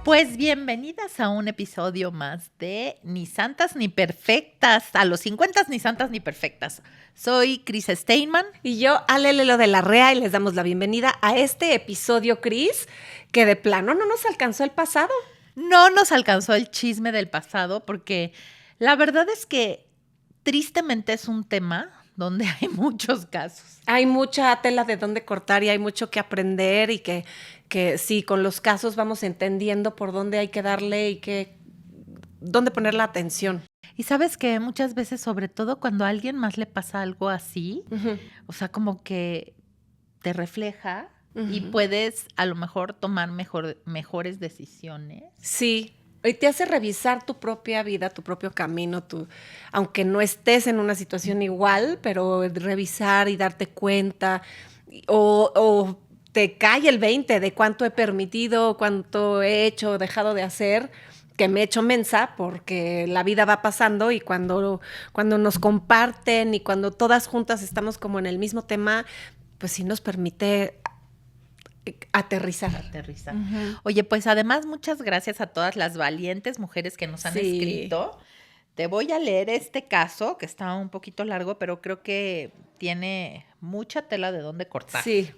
Pues bienvenidas a un episodio más de Ni Santas ni Perfectas, a los 50 Ni Santas ni Perfectas. Soy Cris Steinman. Y yo, Ale Lelo de la Rea, y les damos la bienvenida a este episodio, Cris, que de plano no nos alcanzó el pasado. No nos alcanzó el chisme del pasado porque la verdad es que tristemente es un tema donde hay muchos casos. Hay mucha tela de dónde cortar y hay mucho que aprender y que sí, con los casos vamos entendiendo por dónde hay que darle y dónde poner la atención. Y sabes que muchas veces, sobre todo cuando a alguien más le pasa algo así, o sea, como que te refleja y puedes a lo mejor tomar mejores decisiones. Sí, y te hace revisar tu propia vida, tu propio camino, aunque no estés en una situación igual, pero revisar y darte cuenta o te cae el 20 de cuánto he permitido, cuánto he hecho, dejado de hacer, que me he hecho mensa porque la vida va pasando y cuando nos comparten y cuando todas juntas estamos como en el mismo tema, pues sí nos permite aterrizar. Oye, pues además muchas gracias a todas las valientes mujeres que nos han escrito. Te voy a leer este caso, que está un poquito largo, pero creo que tiene mucha tela de dónde cortar. Sí.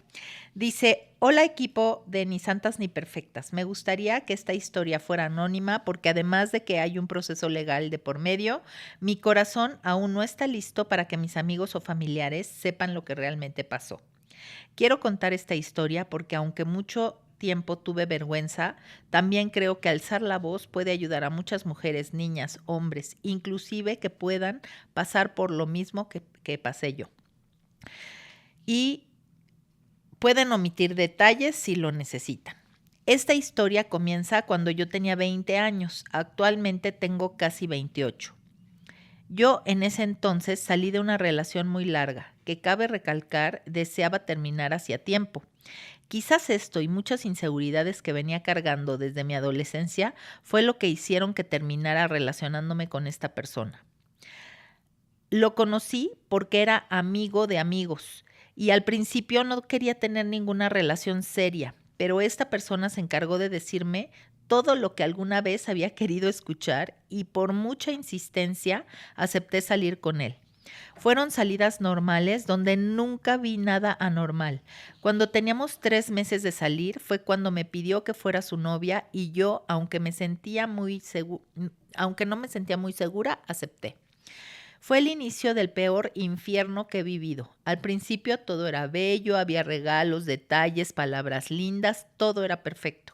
Dice, hola equipo de Ni Santas ni Perfectas. Me gustaría que esta historia fuera anónima porque además de que hay un proceso legal de por medio, mi corazón aún no está listo para que mis amigos o familiares sepan lo que realmente pasó. Quiero contar esta historia porque aunque mucho tiempo tuve vergüenza, también creo que alzar la voz puede ayudar a muchas mujeres, niñas, hombres, inclusive que puedan pasar por lo mismo que pasé yo. Y pueden omitir detalles si lo necesitan. Esta historia comienza cuando yo tenía 20 años, actualmente tengo casi 28. Yo en ese entonces salí de una relación muy larga, que cabe recalcar deseaba terminar hacía tiempo. Quizás esto y muchas inseguridades que venía cargando desde mi adolescencia fue lo que hicieron que terminara relacionándome con esta persona. Lo conocí porque era amigo de amigos y al principio no quería tener ninguna relación seria, pero esta persona se encargó de decirme todo lo que alguna vez había querido escuchar y por mucha insistencia acepté salir con él. Fueron salidas normales donde nunca vi nada anormal. Cuando teníamos 3 meses de salir fue cuando me pidió que fuera su novia y yo, aunque no me sentía muy segura, acepté. Fue el inicio del peor infierno que he vivido. Al principio todo era bello, había regalos, detalles, palabras lindas, todo era perfecto.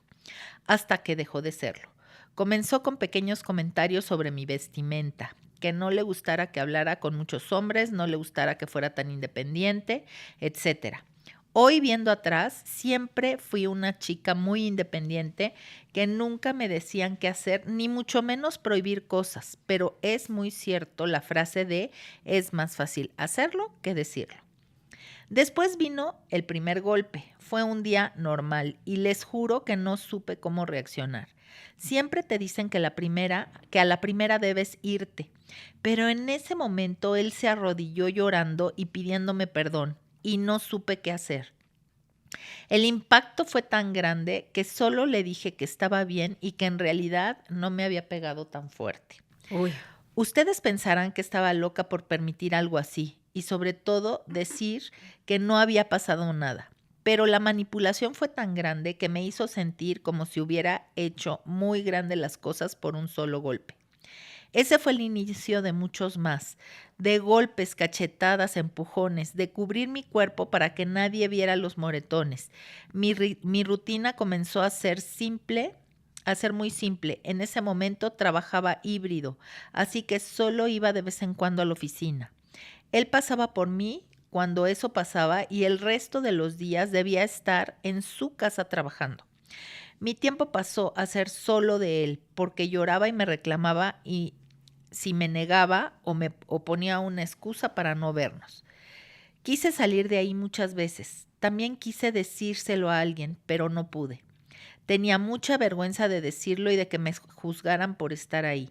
Hasta que dejó de serlo. Comenzó con pequeños comentarios sobre mi vestimenta, que no le gustara que hablara con muchos hombres, no le gustara que fuera tan independiente, etc. Hoy viendo atrás, siempre fui una chica muy independiente que nunca me decían qué hacer, ni mucho menos prohibir cosas, pero es muy cierto la frase de es más fácil hacerlo que decirlo. Después vino el primer golpe. Fue un día normal y les juro que no supe cómo reaccionar. Siempre te dicen que a la primera debes irte, pero en ese momento él se arrodilló llorando y pidiéndome perdón y no supe qué hacer. El impacto fue tan grande que solo le dije que estaba bien y que en realidad no me había pegado tan fuerte. Uy. Ustedes pensarán que estaba loca por permitir algo así y sobre todo decir que no había pasado nada. Pero la manipulación fue tan grande que me hizo sentir como si hubiera hecho muy grandes las cosas por un solo golpe. Ese fue el inicio de muchos más, de golpes, cachetadas, empujones, de cubrir mi cuerpo para que nadie viera los moretones. Mi rutina comenzó a ser muy simple. En ese momento trabajaba híbrido, así que solo iba de vez en cuando a la oficina. Él pasaba por mí cuando eso pasaba y el resto de los días debía estar en su casa trabajando. Mi tiempo pasó a ser solo de él porque lloraba y me reclamaba y si me negaba o ponía una excusa para no vernos. Quise salir de ahí muchas veces. También quise decírselo a alguien, pero no pude. Tenía mucha vergüenza de decirlo y de que me juzgaran por estar ahí.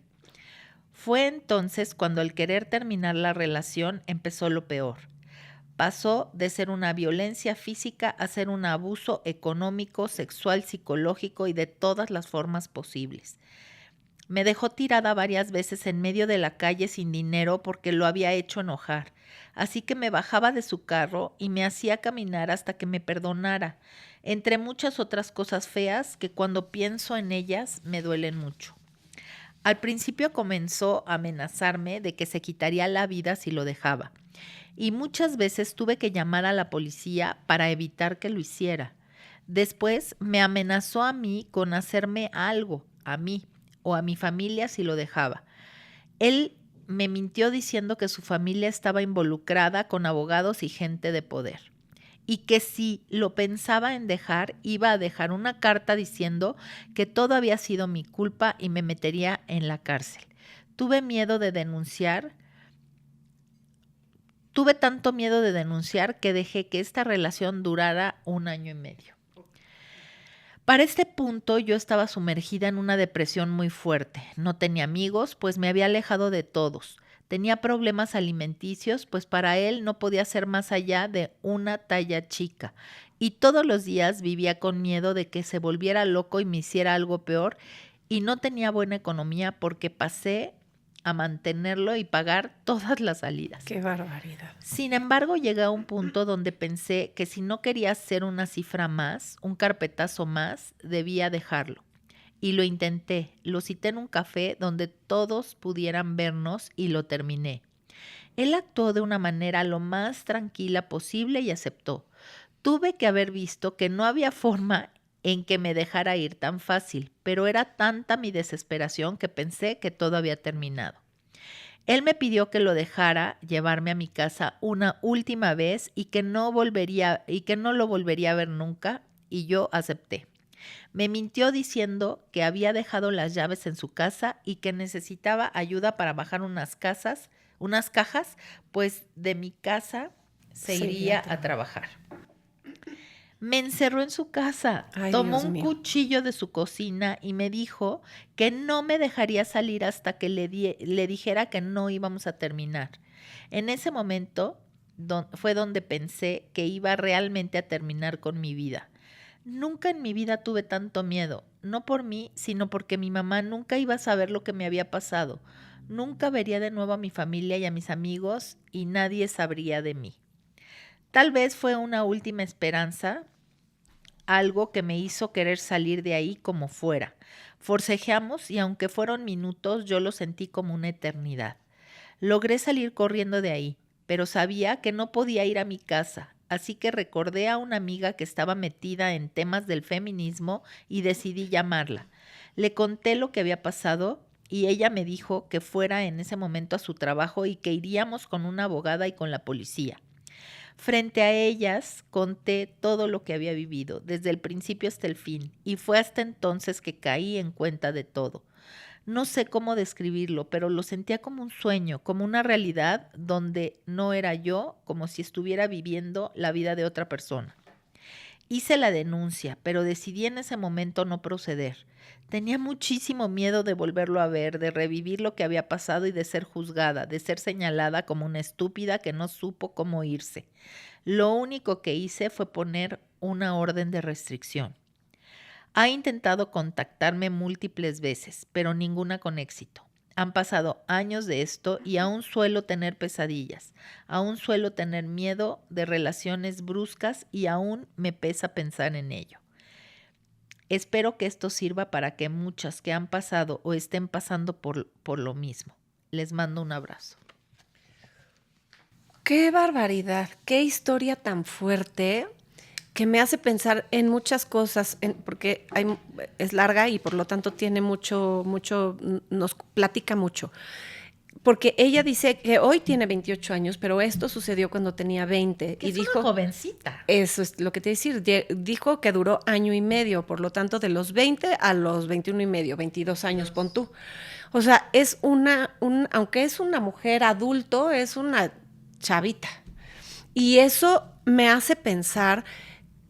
Fue entonces cuando al querer terminar la relación empezó lo peor. pasó de ser una violencia física a ser un abuso económico, sexual, psicológico y de todas las formas posibles. Me dejó tirada varias veces en medio de la calle sin dinero porque lo había hecho enojar. Así que me bajaba de su carro y me hacía caminar hasta que me perdonara, entre muchas otras cosas feas que cuando pienso en ellas me duelen mucho. Al principio comenzó a amenazarme de que se quitaría la vida si lo dejaba, y muchas veces tuve que llamar a la policía para evitar que lo hiciera. Después me amenazó a mí con hacerme algo, a mí o a mi familia si lo dejaba. Él me mintió diciendo que su familia estaba involucrada con abogados y gente de poder, y que si lo pensaba en dejar, iba a dejar una carta diciendo que todo había sido mi culpa y me metería en la cárcel. Tuve tanto miedo de denunciar que dejé que esta relación durara 1 año y medio. Para este punto yo estaba sumergida en una depresión muy fuerte. No tenía amigos, pues me había alejado de todos. Tenía problemas alimenticios, pues para él no podía ser más allá de una talla chica. Y todos los días vivía con miedo de que se volviera loco y me hiciera algo peor. Y no tenía buena economía porque pasé a mantenerlo y pagar todas las salidas. ¡Qué barbaridad! Sin embargo, llegué a un punto donde pensé que si no quería ser una cifra más, un carpetazo más, debía dejarlo. Y lo intenté, lo cité en un café donde todos pudieran vernos y lo terminé. Él actuó de una manera lo más tranquila posible y aceptó. Tuve que haber visto que no había forma en que me dejara ir tan fácil, pero era tanta mi desesperación que pensé que todo había terminado. Él me pidió que lo dejara llevarme a mi casa una última vez y que no lo volvería a ver nunca, y yo acepté. Me mintió diciendo que había dejado las llaves en su casa y que necesitaba ayuda para bajar unas cajas, pues de mi casa se iría a trabajar. Me encerró en su casa, tomó un cuchillo de su cocina y me dijo que no me dejaría salir hasta que le dijera que no íbamos a terminar. En ese momento fue donde pensé que iba realmente a terminar con mi vida. Nunca en mi vida tuve tanto miedo, no por mí, sino porque mi mamá nunca iba a saber lo que me había pasado. Nunca vería de nuevo a mi familia y a mis amigos y nadie sabría de mí. Tal vez fue una última esperanza, algo que me hizo querer salir de ahí como fuera. Forcejeamos y aunque fueron minutos, yo lo sentí como una eternidad. Logré salir corriendo de ahí, pero sabía que no podía ir a mi casa, así que recordé a una amiga que estaba metida en temas del feminismo y decidí llamarla. Le conté lo que había pasado y ella me dijo que fuera en ese momento a su trabajo y que iríamos con una abogada y con la policía. Frente a ellas conté todo lo que había vivido, desde el principio hasta el fin, y fue hasta entonces que caí en cuenta de todo. No sé cómo describirlo, pero lo sentía como un sueño, como una realidad donde no era yo, como si estuviera viviendo la vida de otra persona. Hice la denuncia, pero decidí en ese momento no proceder. Tenía muchísimo miedo de volverlo a ver, de revivir lo que había pasado y de ser juzgada, de ser señalada como una estúpida que no supo cómo irse. Lo único que hice fue poner una orden de restricción. Ha intentado contactarme múltiples veces, pero ninguna con éxito. Han pasado años de esto y aún suelo tener pesadillas, aún suelo tener miedo de relaciones bruscas y aún me pesa pensar en ello. Espero que esto sirva para que muchas que han pasado o estén pasando por lo mismo. Les mando un abrazo. ¡Qué barbaridad! ¡Qué historia tan fuerte! Que me hace pensar en muchas cosas, porque es larga y por lo tanto tiene mucho, nos platica mucho. Porque ella dice que hoy tiene 28 años, pero esto sucedió cuando tenía 20. Que y dijo, una jovencita. Eso es lo que te decir. Dijo que duró 1 año y medio, por lo tanto de los 20 a los 21 y medio, 22 años, pon tú. O sea, es aunque es una mujer adulto, es una chavita. Y eso me hace pensar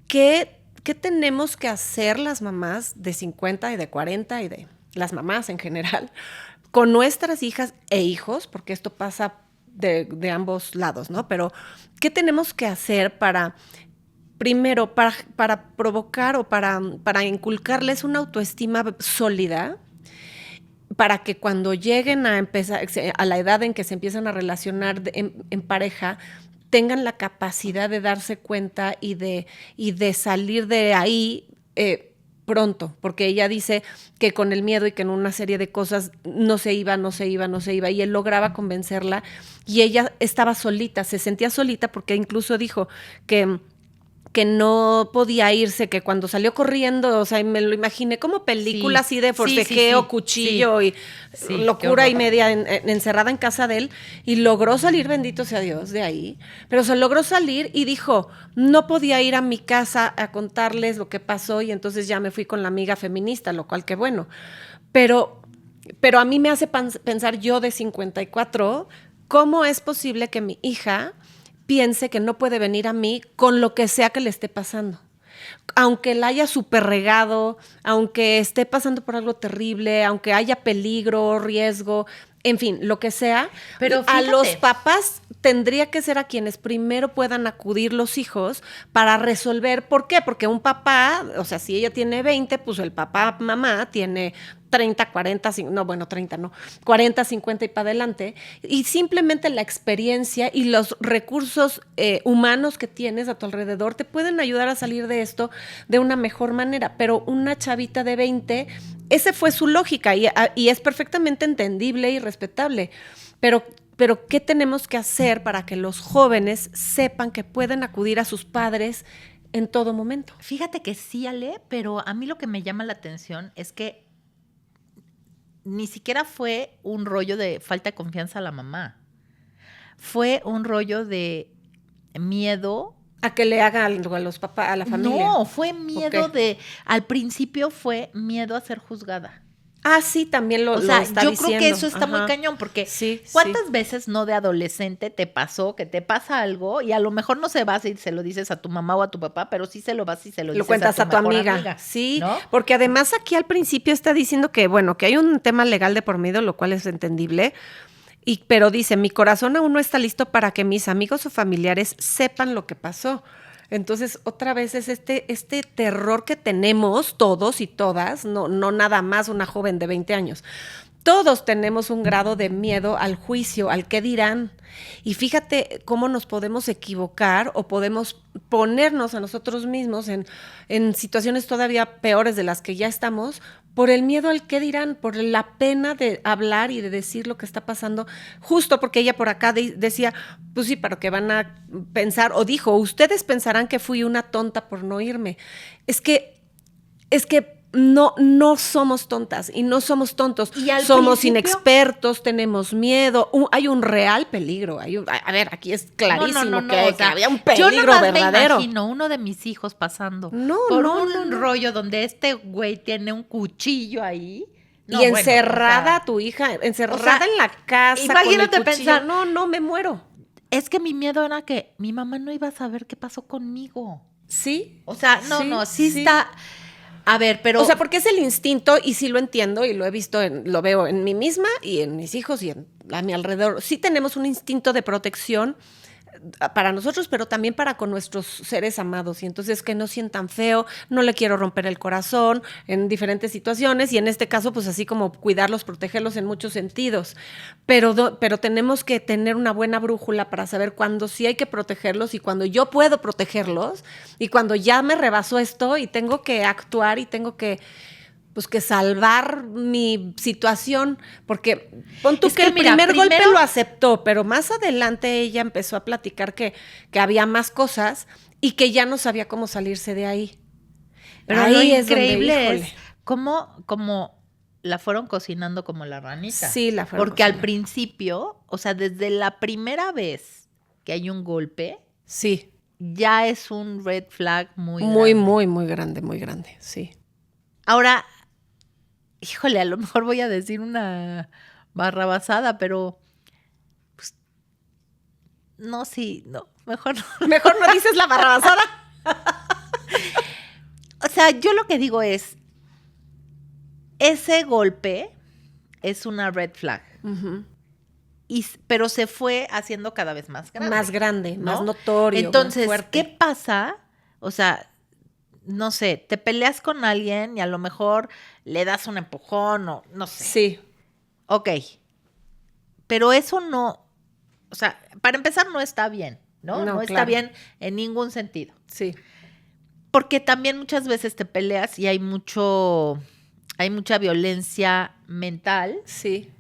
¿Qué tenemos que hacer las mamás de 50 y de 40 y de las mamás en general con nuestras hijas e hijos? Porque esto pasa de ambos lados, ¿no? Pero, ¿qué tenemos que hacer primero, para provocar o para inculcarles una autoestima sólida? Para que cuando lleguen a empezar, a la edad en que se empiezan a relacionar en pareja, tengan la capacidad de darse cuenta y de salir de ahí pronto, porque ella dice que con el miedo y que en una serie de cosas no se iba, y él lograba convencerla, y ella estaba solita, se sentía solita, porque incluso dijo que no podía irse, que cuando salió corriendo, o sea, me lo imaginé como película así de forcejeo, cuchillo y locura y media encerrada en casa de él, y logró salir, bendito sea Dios, de ahí, pero se logró salir y dijo, no podía ir a mi casa a contarles lo que pasó, y entonces ya me fui con la amiga feminista, lo cual qué bueno, pero a mí me hace pensar yo de 54, ¿cómo es posible que mi hija piense que no puede venir a mí con lo que sea que le esté pasando? Aunque la haya súper regado, aunque esté pasando por algo terrible, aunque haya peligro, riesgo, en fin, lo que sea, pero a los papás tendría que ser a quienes primero puedan acudir los hijos para resolver. ¿Por qué? Porque un papá, o sea, si ella tiene 20, pues el papá, mamá, tiene 30, 40, no, bueno, 30 no, 40, 50 y para adelante, y simplemente la experiencia y los recursos humanos que tienes a tu alrededor te pueden ayudar a salir de esto de una mejor manera, pero una chavita de 20, esa fue su lógica y es perfectamente entendible y respetable, pero ¿qué tenemos que hacer para que los jóvenes sepan que pueden acudir a sus padres en todo momento? Fíjate que sí, Ale, pero a mí lo que me llama la atención es que ni siquiera fue un rollo de falta de confianza a la mamá. Fue un rollo de miedo. ¿A que le haga algo a los papás, a la familia? No, fue miedo al principio fue miedo a ser juzgada. Ah, sí, también lo está yo diciendo. Creo que eso está muy cañón, porque ¿cuántas veces no de adolescente te pasó que te pasa algo y a lo mejor no se vas y se lo dices a tu mamá o a tu papá, pero sí se lo vas y se lo dices cuentas a tu amiga. Sí, ¿no? Porque además aquí al principio está diciendo que, bueno, que hay un tema legal de por medio, lo cual es entendible, pero dice, mi corazón aún no está listo para que mis amigos o familiares sepan lo que pasó. Entonces, otra vez es este terror que tenemos todos y todas, no nada más una joven de 20 años. Todos tenemos un grado de miedo al juicio, al qué dirán. Y fíjate cómo nos podemos equivocar o podemos ponernos a nosotros mismos en situaciones todavía peores de las que ya estamos por el miedo al qué dirán, por la pena de hablar y de decir lo que está pasando, justo porque ella por acá decía, pues sí, pero que van a pensar, o dijo, ustedes pensarán que fui una tonta por no irme. Es que no somos tontas y no somos tontos. Somos inexpertos, tenemos miedo. Hay un real peligro. A ver, aquí es clarísimo que había un peligro verdadero. Yo nomás me imagino uno de mis hijos pasando por un rollo donde este güey tiene un cuchillo ahí. Y encerrada tu hija, encerrada en la casa. Imagínate con el cuchillo. pensar, no, me muero. Es que mi miedo era que mi mamá no iba a saber qué pasó conmigo. ¿Sí? O sea, sí está... A ver, pero... O sea, porque es el instinto y sí lo entiendo y lo he visto, lo veo en mí misma y en mis hijos y a mi alrededor. Sí tenemos un instinto de protección para nosotros, pero también para con nuestros seres amados. Y entonces que no sientan feo, no le quiero romper el corazón en diferentes situaciones y en este caso, pues así como cuidarlos, protegerlos en muchos sentidos. Pero tenemos que tener una buena brújula para saber cuándo sí hay que protegerlos y cuándo yo puedo protegerlos y cuando ya me rebasó esto y tengo que actuar y tengo que salvar mi situación, porque pon tú que el primer golpe lo aceptó, pero más adelante ella empezó a platicar que había más cosas y que ya no sabía cómo salirse de ahí. Pero ahí lo increíble es cómo la fueron cocinando como la ranita. Sí, la fueron Porque al principio, o sea, desde la primera vez que hay un golpe, sí, ya es un red flag muy grande, muy grande, sí. Ahora, híjole, a lo mejor voy a decir una barrabasada, pero pues, no, mejor no. Mejor no dices la barrabasada. O sea, yo lo que digo es, ese golpe es una red flag. Uh-huh. pero se fue haciendo cada vez más grande. Más grande, ¿no? más notorio, Entonces, más fuerte. ¿qué pasa? O sea, no sé, te peleas con alguien y a lo mejor le das un empujón o no sé. Sí. Ok. Pero eso no, o sea, para empezar no está bien, ¿no? No está claro. bien en ningún sentido. Sí. Porque también muchas veces te peleas y hay mucha violencia mental. Sí.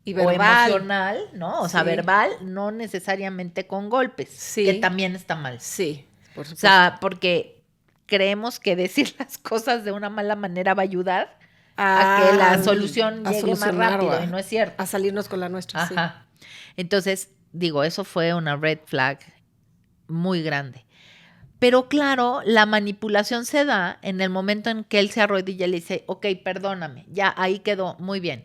Y O verbal. emocional, ¿no? O sea, Sí. verbal, no necesariamente con golpes, Sí. que también está mal. Sí, por O supuesto. sea, porque creemos que decir las cosas de una mala manera va a ayudar a que la solución llegue más rápido, y no es cierto. A salirnos con la nuestra, Ajá. Entonces, digo, eso fue una red flag muy grande. Pero claro, la manipulación se da en el momento en que él se arrodilla y le dice, ok, perdóname, ya ahí quedó, muy bien.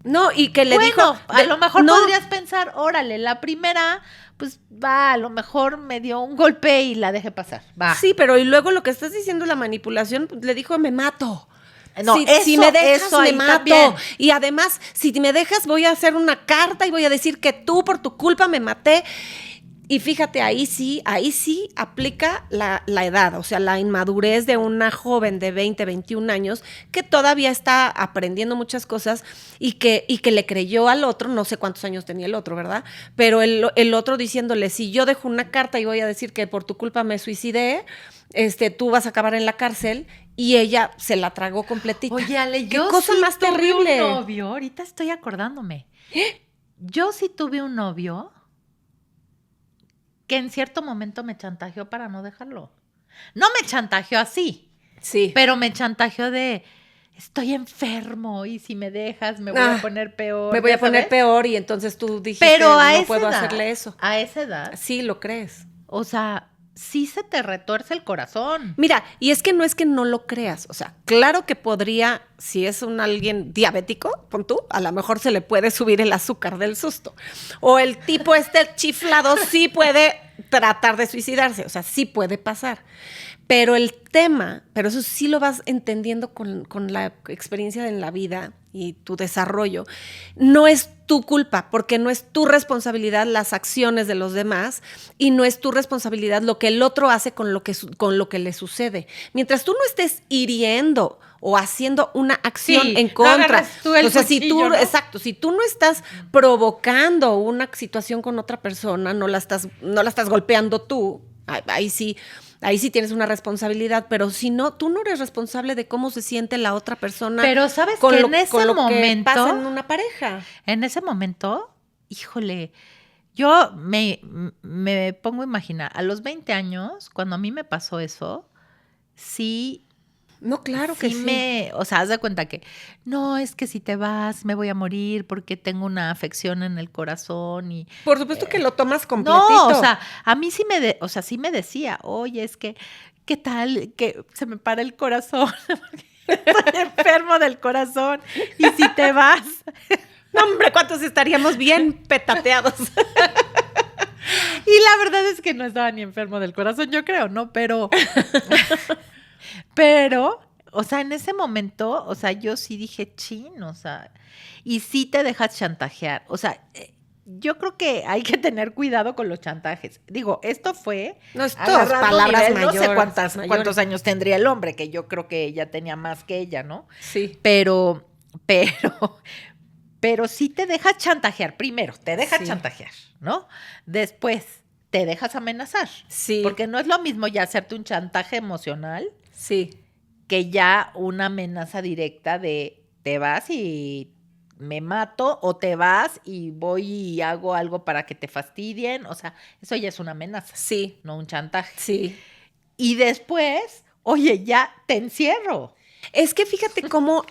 No, y que le dijo... A lo mejor podrías pensar, órale, la primera, pues va, a lo mejor me dio un golpe y la dejé pasar, va. Sí, pero y luego lo que estás diciendo, la manipulación, le dijo, me mato. No, si me dejas, eso me ahí mato. también. Y además, si me dejas, voy a hacer una carta y voy a decir que tú, por tu culpa, me maté. Y fíjate, ahí sí aplica la edad, o sea, la inmadurez de una joven de 20, 21 años que todavía está aprendiendo muchas cosas y que le creyó al otro, no sé cuántos años tenía el otro, ¿verdad? Pero el otro diciéndole, si yo dejo una carta y voy a decir que por tu culpa me suicidé, tú vas a acabar en la cárcel, y ella se la tragó completita. Oye, Ale, ¿Qué yo cosa sí más tuve terrible? un novio, ahorita estoy acordándome. Yo sí tuve un novio que en cierto momento me chantajeó para no dejarlo. No me chantajeó así, Sí. pero me chantajeó de, estoy enfermo y si me dejas me voy a poner peor. Me voy a poner ¿sabes? peor, y entonces tú dijiste, Pero a no esa puedo edad, hacerle eso. A esa edad, Sí, lo crees. o sea, sí se te retuerce el corazón. Mira, y es que no lo creas. O sea, claro que podría, si es alguien diabético, pon tú, a lo mejor se le puede subir el azúcar del susto. O el tipo chiflado sí puede tratar de suicidarse. O sea, sí puede pasar. Pero pero eso sí lo vas entendiendo con la experiencia en la vida y tu desarrollo, no es tu culpa, porque no es tu responsabilidad las acciones de los demás y no es tu responsabilidad lo que el otro hace con lo que le sucede. Mientras tú no estés hiriendo o haciendo una acción en contra, tú el o sea, si tú, ¿no? exacto, si tú no estás provocando una situación con otra persona, no la estás golpeando tú, ahí sí tienes una responsabilidad, pero si no, tú no eres responsable de cómo se siente la otra persona. Pero sabes que en ese momento, que pasa en una pareja. En ese momento, híjole, yo me pongo a imaginar, a los 20 años, cuando a mí me pasó eso, sí. No, claro que sí. O sea, haz de cuenta que, no, es que si te vas me voy a morir porque tengo una afección en el corazón y... Por supuesto que lo tomas completito. No, o sea, a mí sí sí me decía, oye, es que, ¿qué tal? Que se me para el corazón, estoy enfermo del corazón y si te vas... No, hombre, ¿cuántos estaríamos bien petateados? Y la verdad es que no estaba ni enfermo del corazón, yo creo, ¿no? Pero, o sea, en ese momento, o sea, yo sí dije, chin, o sea, y sí te dejas chantajear. O sea, yo creo que hay que tener cuidado con los chantajes. Digo, esto fue palabras nivel, mayores, no sé cuántos años tendría el hombre, que yo creo que ella tenía más que ella, ¿no? Sí. Pero sí te dejas chantajear. Primero, te dejas chantajear, ¿no? Después, te dejas amenazar. Sí. Porque no es lo mismo ya hacerte un chantaje emocional. Sí. Que ya una amenaza directa de te vas y me mato, o te vas y voy y hago algo para que te fastidien. O sea, eso ya es una amenaza. Sí. No un chantaje. Sí. Y después, oye, ya te encierro. Es que fíjate cómo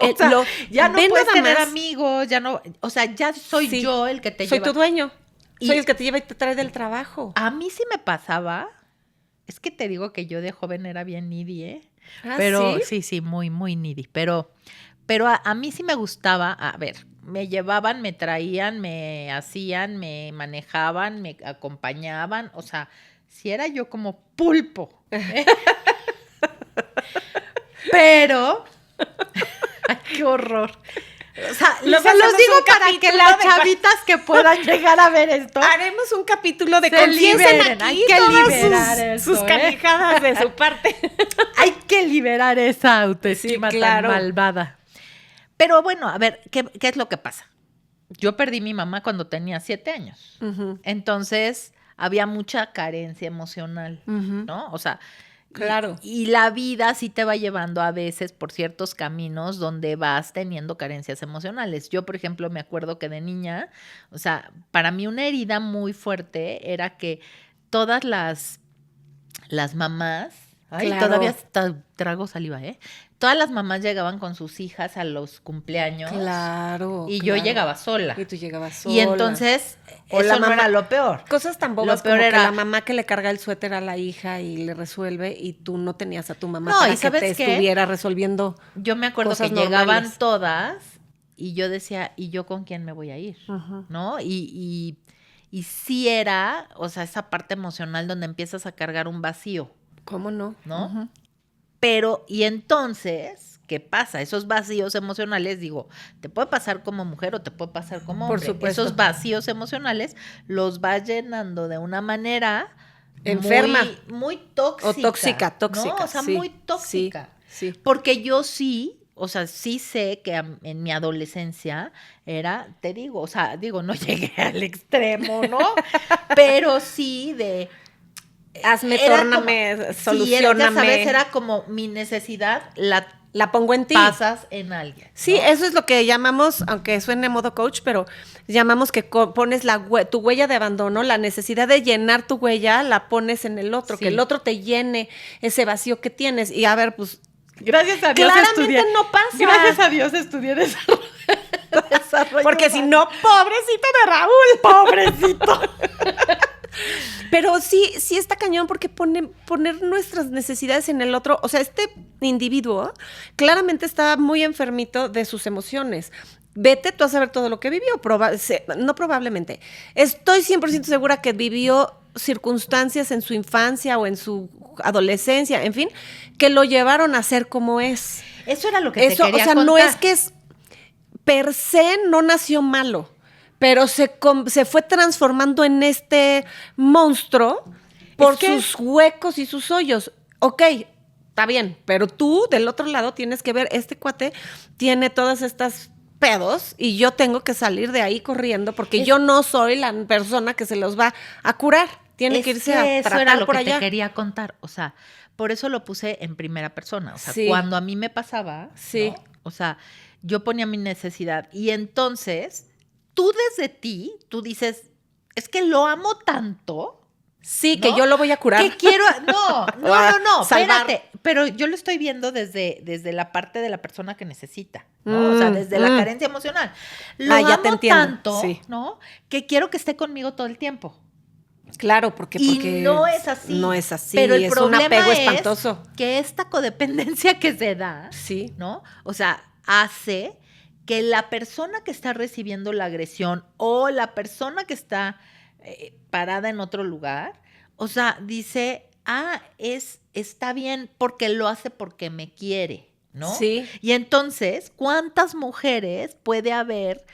ya no puedes tener amigos, ya no, o sea, ya soy yo el que te lleva. Soy tu dueño. Soy el que te lleva y te trae del trabajo. A mí sí me pasaba, es que te digo que yo de joven era bien needy, ¿eh? ¿Ah, pero sí? Sí, muy, muy needy. Pero a mí sí me gustaba, a ver, me llevaban, me traían, me hacían, me manejaban, me acompañaban, o sea, si era yo como pulpo. ¿Eh? Pero, ay, qué horror. O sea, Luego se los hacemos digo un para que capítulo las de chavitas que puedan llegar a ver esto Haremos un capítulo de se confiesen liberen. aquí Hay que todas liberar sus eso, canijadas de su parte. Hay que liberar esa autoestima Sí, claro. tan malvada. Pero bueno, a ver, ¿qué es lo que pasa? Yo perdí mi mamá cuando tenía 7 años. Entonces, había mucha carencia emocional, ¿no? O sea, Claro. y la vida sí te va llevando a veces por ciertos caminos donde vas teniendo carencias emocionales. Yo, por ejemplo, me acuerdo que de niña, o sea, para mí una herida muy fuerte era que todas las mamás, ay, Claro. todavía trago saliva, ¿eh? Todas las mamás llegaban con sus hijas a los cumpleaños. Claro. Y yo llegaba sola. Y tú llegabas sola. Y entonces, O eso la no mamá- era lo peor. Cosas tan bobas Lo peor como que era- la mamá que le carga el suéter a la hija y le resuelve y tú no tenías a tu mamá No, para ¿y sabes que te qué? estuviera resolviendo. Yo me acuerdo Cosas que llegaban normales. todas y yo decía, ¿y yo con quién me voy a ir? Ujú. ¿No? Y sí era, o sea, esa parte emocional donde empiezas a cargar un vacío, ¿Cómo no? ¿no? Ujú. Pero, y entonces, ¿qué pasa? Esos vacíos emocionales, digo, te puede pasar como mujer o te puede pasar como Por hombre. supuesto. Esos vacíos emocionales los vas llenando de una manera Enferma. muy tóxica. O tóxica, ¿no? O sea, sí, muy tóxica. Sí. Porque yo sí, o sea, sí sé que en mi adolescencia era, te digo, o sea, digo, no llegué al extremo, ¿no? Pero sí de... Hazme, era tórname, como- solucioname. ya sabes, era como mi necesidad, La pongo en ti. pasas en alguien. Sí, ¿no? eso es lo que llamamos, aunque suene modo coach, pero llamamos que pones tu huella de abandono, la necesidad de llenar tu huella, la pones en el otro, Sí. que el otro te llene ese vacío que tienes. Y a ver, pues, Gracias a Dios claramente no pasa. Gracias a Dios estudié desarrollo porque si humano. no, pobrecito de Raúl. Pobrecito. Pero sí está cañón porque poner nuestras necesidades en el otro, o sea, este individuo claramente está muy enfermito de sus emociones. Vete tú a saber todo lo que vivió, no probablemente. Estoy 100% segura que vivió circunstancias en su infancia o en su adolescencia, en fin, que lo llevaron a ser como es. Eso era lo que te Eso, quería o sea, contar. no es que per se no nació malo, pero se fue transformando en este monstruo por sus huecos y sus hoyos. Ok, está bien, pero tú del otro lado tienes que ver, este cuate tiene todas estas pedos y yo tengo que salir de ahí corriendo porque yo no soy la persona que se los va a curar. Tiene que irse a eso tratar era lo por que allá. te quería contar. O sea, por eso lo puse en primera persona. O sea, Sí. cuando a mí me pasaba, Sí. ¿no? O sea, yo ponía mi necesidad y entonces tú desde ti, tú dices, es que lo amo tanto. Sí, ¿no? que yo lo voy a curar. Que quiero, no, Salvar. espérate, pero yo lo estoy viendo desde la parte de la persona que necesita, ¿no? O sea, desde la carencia emocional. Lo ya amo te entiendo, tanto, sí. ¿no? Que quiero que esté conmigo todo el tiempo. Claro, porque Y no es así. No es así, Pero el es un problema apego es espantoso. que esta codependencia que se da, Sí. ¿no? O sea, hace que la persona que está recibiendo la agresión o la persona que está parada en otro lugar, o sea, dice, está bien porque lo hace porque me quiere, ¿no? Sí. Y entonces, ¿cuántas mujeres puede haber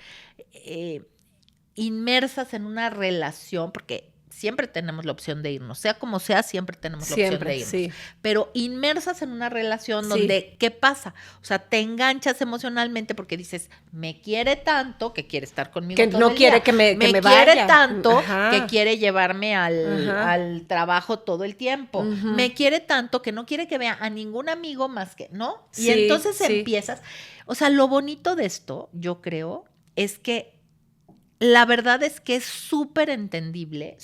inmersas en una relación? Porque siempre tenemos la opción de irnos, sea como sea, siempre tenemos la opción de irnos. Sí. Pero inmersas en una relación Sí. donde, ¿qué pasa? O sea, te enganchas emocionalmente porque dices, me quiere tanto que quiere estar conmigo Que todo no el quiere día. que me quiere vaya. tanto Ajá. que quiere llevarme Ajá. al trabajo todo el tiempo. Ujú. Me quiere tanto que no quiere que vea a ningún amigo más que, ¿no? Y Sí, entonces sí. empiezas. O sea, lo bonito de esto, yo creo, es que la verdad es que es súper entendible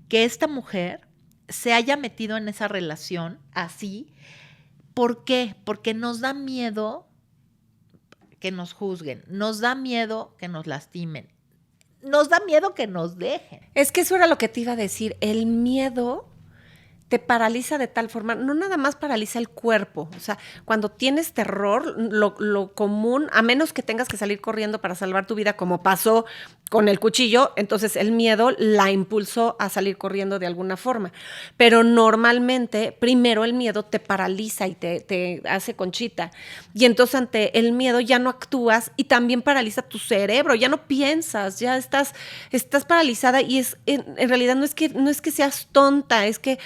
que esta mujer se haya metido en esa relación así. ¿Por qué? Porque nos da miedo que nos juzguen, nos da miedo que nos lastimen, nos da miedo que nos dejen. Es que eso era lo que te iba a decir. El miedo te paraliza de tal forma, no nada más paraliza el cuerpo, o sea, cuando tienes terror, lo común, a menos que tengas que salir corriendo para salvar tu vida, como pasó con el cuchillo, entonces el miedo la impulsó a salir corriendo de alguna forma. Pero normalmente, primero el miedo te paraliza y te hace conchita. Y entonces ante el miedo ya no actúas y también paraliza tu cerebro, ya no piensas, ya estás paralizada y en realidad no es que seas tonta, es que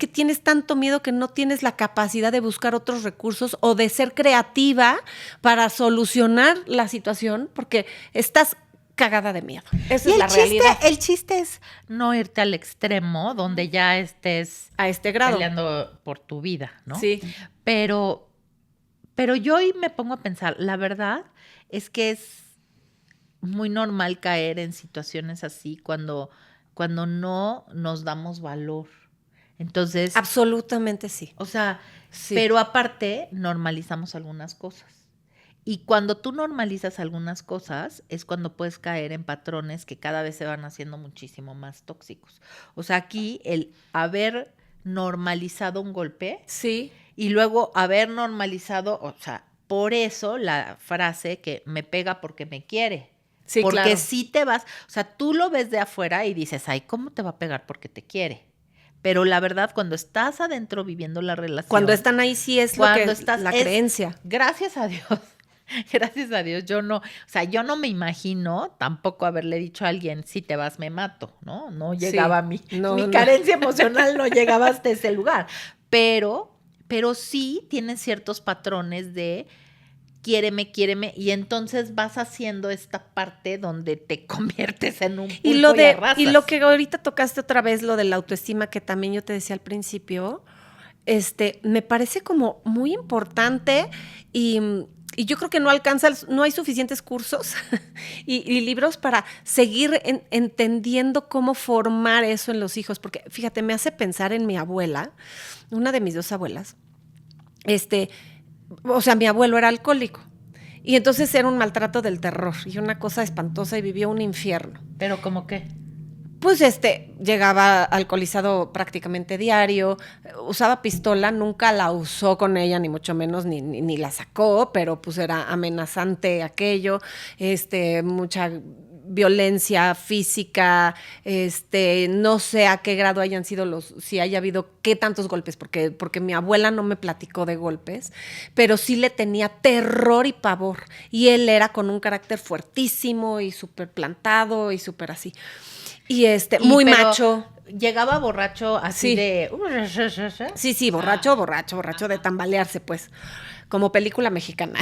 tienes tanto miedo que no tienes la capacidad de buscar otros recursos o de ser creativa para solucionar la situación porque estás cagada de miedo. Esa es la realidad. El chiste es no irte al extremo donde ya estés a este grado peleando por tu vida, ¿no? Sí. Pero yo hoy me pongo a pensar, la verdad es que es muy normal caer en situaciones así cuando no nos damos valor. Entonces, absolutamente sí. O sea, sí. Pero aparte normalizamos algunas cosas. Y cuando tú normalizas algunas cosas es cuando puedes caer en patrones que cada vez se van haciendo muchísimo más tóxicos. O sea, aquí el haber normalizado un golpe sí. y luego haber normalizado, o sea, por eso la frase que me pega porque me quiere. Sí, porque claro. si te vas, o sea, tú lo ves de afuera y dices, ay, ¿cómo te va a pegar porque te quiere? Pero la verdad, cuando estás adentro viviendo la relación. Cuando están ahí sí es lo que la creencia. Gracias a Dios. Gracias a Dios, yo no me imagino tampoco haberle dicho a alguien, si te vas me mato, ¿no? No llegaba mi carencia emocional, no llegaba hasta ese lugar. Pero sí tienen ciertos patrones de quiéreme, y entonces vas haciendo esta parte donde te conviertes en un pulpo y arrasas. Y lo que ahorita tocaste otra vez, lo de la autoestima, que también yo te decía al principio, me parece como muy importante y yo creo que no hay suficientes cursos y libros para seguir entendiendo cómo formar eso en los hijos, porque fíjate, me hace pensar en mi abuela, una de mis dos abuelas, o sea, mi abuelo era alcohólico y entonces era un maltrato del terror y una cosa espantosa y vivió un infierno. ¿Pero cómo qué? Pues llegaba alcoholizado prácticamente diario, usaba pistola, nunca la usó con ella, ni mucho menos, ni la sacó, pero pues era amenazante aquello, mucha violencia física, no sé a qué grado hayan sido si haya habido qué tantos golpes, porque mi abuela no me platicó de golpes, pero sí le tenía terror y pavor, y él era con un carácter fuertísimo y súper plantado y súper así. Y muy macho. Llegaba borracho así sí. de... Sí, borracho de tambalearse, pues, como película mexicana.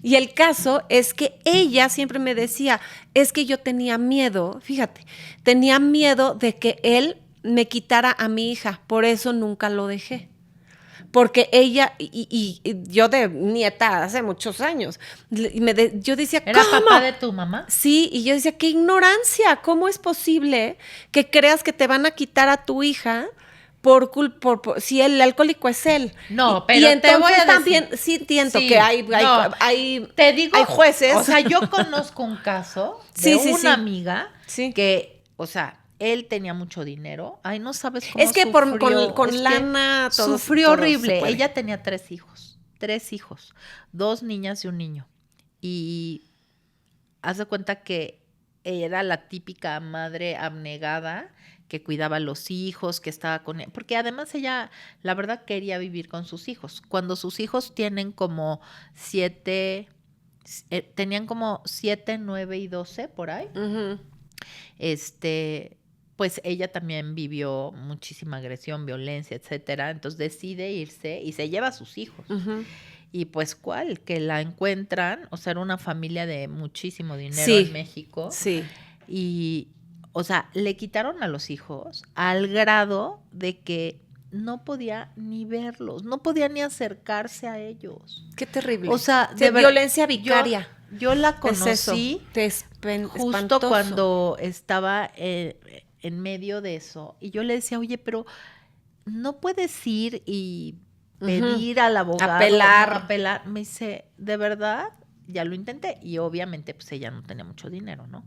Y el caso es que ella siempre me decía, es que yo tenía miedo, fíjate, tenía miedo de que él me quitara a mi hija, por eso nunca lo dejé. Porque ella, y yo de nieta hace muchos años, yo decía, ¿cómo? ¿Era papá de tu mamá? Sí, y yo decía, qué ignorancia, ¿cómo es posible que creas que te van a quitar a tu hija por si el alcohólico es él? No, pero y entonces te voy a también sí entiendo que hay te digo, hay jueces. O sea, yo conozco un caso de una amiga que, o sea, él tenía mucho dinero. Ay, no sabes cómo es que sufrió. con lana todo sufrió horrible. Ella tenía 3 hijos, 2 niñas y un niño. Y haz de cuenta que era la típica madre abnegada que cuidaba a los hijos, que estaba con él, porque además ella, la verdad, quería vivir con sus hijos. Cuando sus hijos tienen como tenían como 7, 9 y 12 por ahí, pues ella también vivió muchísima agresión, violencia, etcétera. Entonces decide irse y se lleva a sus hijos. Y pues, ¿cuál? Que la encuentran, o sea, era una familia de muchísimo dinero en México. Sí. Y, o sea, le quitaron a los hijos al grado de que no podía ni verlos, no podía ni acercarse a ellos. Qué terrible. O sea, de violencia vicaria. Yo la conocí justo cuando estaba en medio de eso. Y yo le decía, oye, pero no puedes ir y pedir al abogado. Apelar. Me dice, ¿de verdad? Ya lo intenté. Y obviamente, pues ella no tenía mucho dinero, ¿no?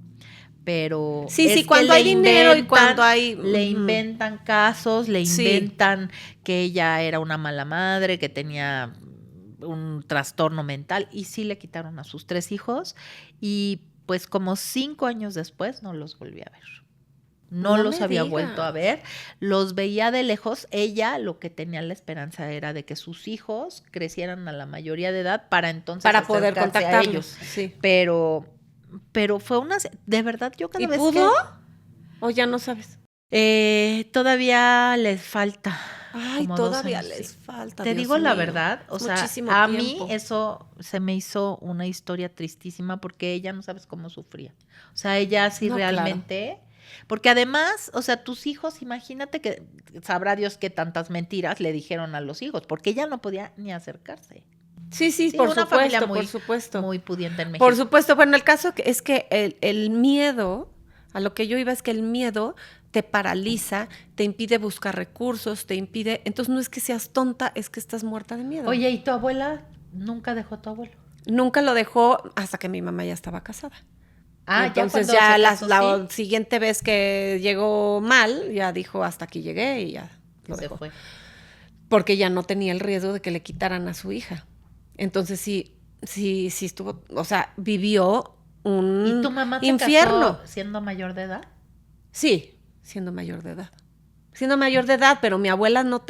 pero Sí, es que cuando le hay dinero y cuando hay... le inventan casos, le Sí. inventan que ella era una mala madre, que tenía un trastorno mental, y sí le quitaron a sus 3 hijos, y pues como 5 años después no los volví a ver. No No los me había vuelto a digas. ver, los veía de lejos. Ella lo que tenía la esperanza era de que sus hijos crecieran a la mayoría de edad para entonces Para poder acercarse a contactarlos, ellos. sí. Pero fue de verdad, yo cada ¿Y vez pudo? ¿O ya no sabes? todavía les falta Ay, como 2 todavía años, sí. les falta, Te Dios digo la mío. verdad, o Es sea, muchísimo a tiempo. mí eso se me hizo una historia tristísima porque ella no sabes cómo sufría. O sea, ella sí No, claro. realmente, porque además, o sea, tus hijos, imagínate que sabrá Dios qué tantas mentiras le dijeron a los hijos, porque ella no podía ni acercarse. Sí, sí, Sí, por una familia supuesto, muy, por supuesto. muy pudiente en México. Por supuesto. Bueno, el caso es que el miedo, a lo que yo iba es que el miedo te paraliza, te impide buscar recursos, te impide... Entonces no es que seas tonta, es que estás muerta de miedo. Oye, ¿y tu abuela nunca dejó a tu abuelo? Nunca lo dejó hasta que mi mamá ya estaba casada. Ah, Entonces ya cuando ya se casó, la siguiente vez que llegó mal, ya dijo hasta aquí llegué y ya sí, lo se dejó. fue. Porque ya no tenía el riesgo de que le quitaran a su hija. Entonces sí estuvo, o sea, vivió un ¿Y tu mamá te infierno. casó siendo mayor de edad? Sí, siendo mayor de edad. Siendo mayor de edad, pero mi abuela no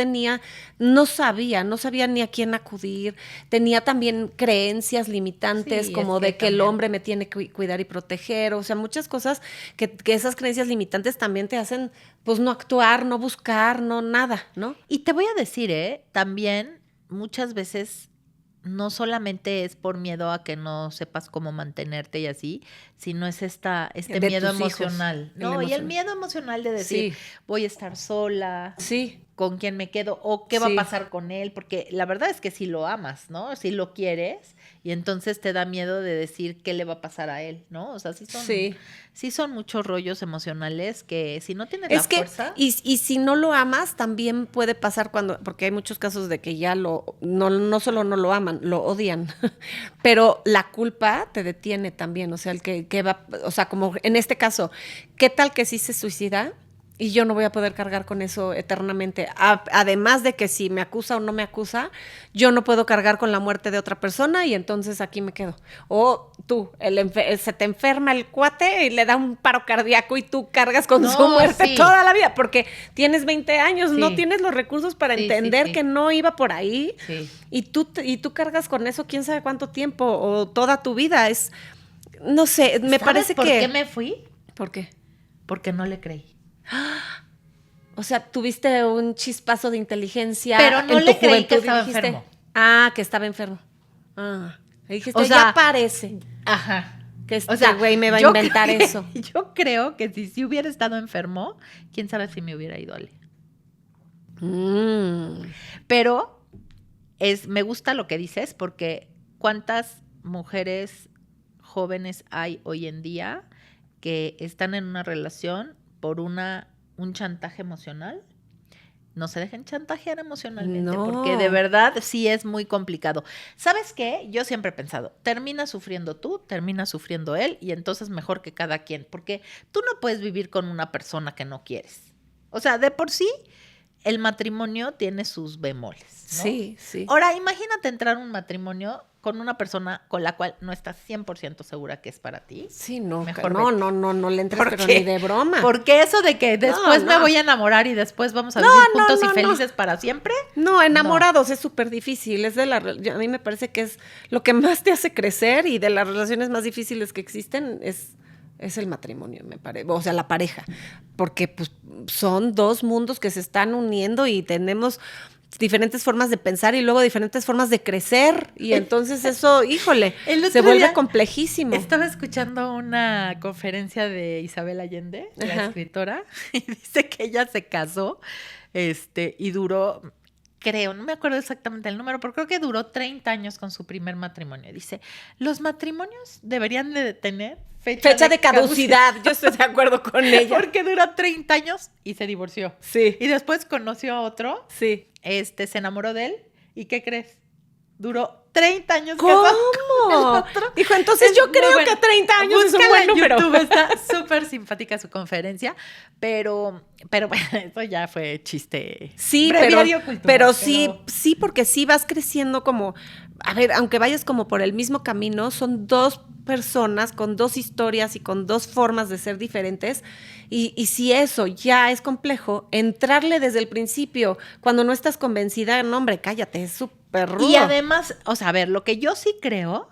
sabía ni a quién acudir. Tenía también creencias limitantes, Sí, como es que de que el también. hombre me tiene que cuidar y proteger. O sea, muchas cosas que esas creencias limitantes también te hacen, pues, no actuar, no buscar, no nada, ¿no? Y te voy a decir, también muchas veces no solamente es por miedo a que no sepas cómo mantenerte y así, sino es este De miedo tus hijos, emocional, el ¿no? Y el emocional. miedo emocional de decir, Sí, voy a estar sola, sí, con quién me quedo o qué va a sí. pasar con él, porque la verdad es que si lo amas, ¿no? Si lo quieres y entonces te da miedo de decir qué le va a pasar a él, ¿no? O sea, Sí. sí son muchos rollos emocionales que si no tienes la Es que, fuerza, y si no lo amas, también puede pasar porque hay muchos casos de que ya no solo no lo aman, lo odian. Pero la culpa te detiene también. O sea, o sea, como en este caso, ¿qué tal que sí se suicida? Y yo no voy a poder cargar con eso eternamente. Además de que si me acusa o no me acusa, yo no puedo cargar con la muerte de otra persona y entonces aquí me quedo. O tú, se te enferma el cuate y le da un paro cardíaco y tú cargas con No, su muerte sí. toda la vida, porque tienes 20 años, Sí. no tienes los recursos para Sí, entender sí. que no iba por ahí. sí. Y tú cargas con eso quién sabe cuánto tiempo o toda tu vida. No sé, me ¿Sabes parece por que... qué me fui? ¿Por qué? Porque no le creí. O sea, tuviste un chispazo de inteligencia Pero no en le tu creí juventud que y estaba dijiste, enfermo. Ah, que estaba enfermo. Ah, y dijiste, O sea, ya parece Ajá. que O sea, güey me va a yo inventar eso. Yo creo que si hubiera estado enfermo, quién sabe si me hubiera ido Ale. Pero me gusta lo que dices porque cuántas mujeres jóvenes hay hoy en día que están en una relación por un chantaje emocional. No se dejen chantajear emocionalmente, No. porque de verdad sí es muy complicado. ¿Sabes qué? Yo siempre he pensado, termina sufriendo tú, termina sufriendo él, y entonces mejor que cada quien, porque tú no puedes vivir con una persona que no quieres. O sea, de por sí, el matrimonio tiene sus bemoles, ¿no? Sí, sí. Ahora, imagínate entrar a un matrimonio con una persona con la cual no estás 100% segura que es para ti. Sí, no, Mejor no, vete. no le entres, ¿Por pero qué? ni de broma. Porque eso de que después No, me no. voy a enamorar y después vamos a vivir juntos y felices para siempre. No, enamorados es súper difícil. A mí me parece que es lo que más te hace crecer y de las relaciones más difíciles que existen es el matrimonio, me parece. O sea, la pareja. Porque pues, son dos mundos que se están uniendo y tenemos diferentes formas de pensar y luego diferentes formas de crecer. Y entonces eso, híjole, se vuelve complejísimo. Estaba escuchando una conferencia de Isabel Allende, la escritora, y dice que ella se casó y duró, creo, no me acuerdo exactamente el número, pero creo que duró 30 años con su primer matrimonio. Dice, los matrimonios deberían de tener fecha de caducidad. Yo estoy de acuerdo con ella. Porque duró 30 años y se divorció. Sí. Y después conoció a otro. Sí. Se enamoró de él. ¿Y qué crees? Duró 30 años casado con el ¿Cómo? otro. Dijo, entonces yo muy creo bueno. que 30 años es un Búscala buen en número. YouTube, está súper simpática su conferencia, pero bueno, eso ya fue chiste. Sí, breviario cultural, pero sí, porque sí vas creciendo como, a ver, aunque vayas como por el mismo camino, son dos personas con dos historias y con dos formas de ser diferentes. Y si eso ya es complejo, entrarle desde el principio, cuando no estás convencida, no, hombre, cállate, es súper rudo. Y además, o sea, a ver, lo que yo sí creo,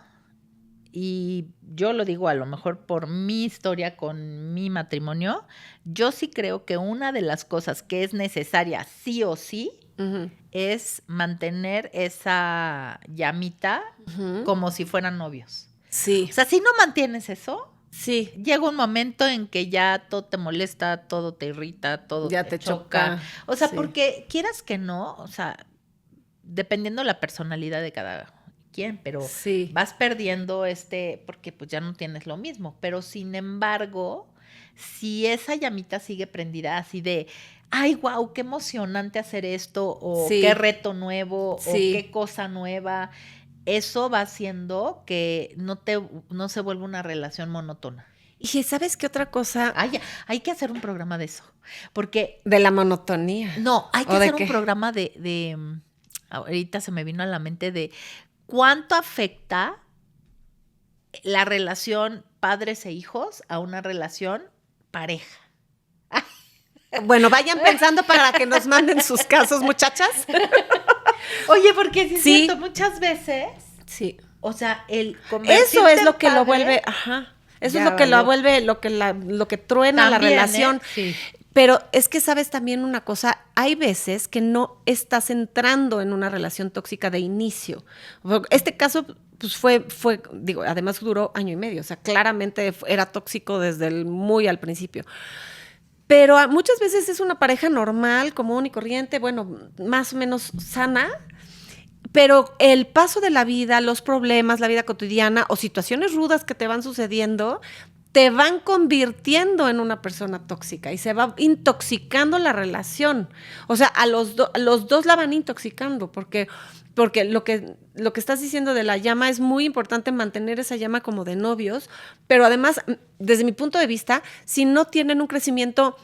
y yo lo digo a lo mejor por mi historia con mi matrimonio, yo sí creo que una de las cosas que es necesaria sí o sí Ujú, es mantener esa llamita ujú. como si fueran novios. Sí, O sea, si no mantienes eso, sí, llega un momento en que ya todo te molesta, todo te irrita, todo ya te te choca. choca. O sea, Sí. porque quieras que no, o sea, dependiendo la personalidad de cada quien, pero Sí. vas perdiendo porque pues ya no tienes lo mismo. Pero sin embargo, si esa llamita sigue prendida así de, ay, wow, qué emocionante hacer esto, o qué Sí, reto nuevo, o sí. qué cosa nueva, eso va haciendo que no se vuelva una relación monótona. Y ¿sabes qué otra cosa Ay, hay que hacer un programa de eso. Porque, de la monotonía? no, hay que ¿O de hacer un qué? programa ahorita se me vino a la mente de cuánto afecta la relación padres e hijos a una relación pareja. Bueno, vayan pensando para que nos manden sus casos, muchachas. Oye, porque sí es Sí. cierto, muchas veces, Sí. o sea, el Eso convertirte es en lo que lo padre vuelve, ajá. Eso es ya lo que lo valió. vuelve, lo que truena la También, relación. Sí. Pero es que sabes también una cosa, hay veces que no estás entrando en una relación tóxica de inicio. Este caso, pues digo, además duró 1 año y medio, o sea, claramente era tóxico desde muy al principio. Pero muchas veces es una pareja normal, común y corriente, bueno, más o menos sana, pero el paso de la vida, los problemas, la vida cotidiana o situaciones rudas que te van sucediendo, te van convirtiendo en una persona tóxica y se va intoxicando la relación. O sea, los dos la van intoxicando porque lo que estás diciendo de la llama es muy importante mantener esa llama como de novios, pero además, desde mi punto de vista, si no tienen un crecimiento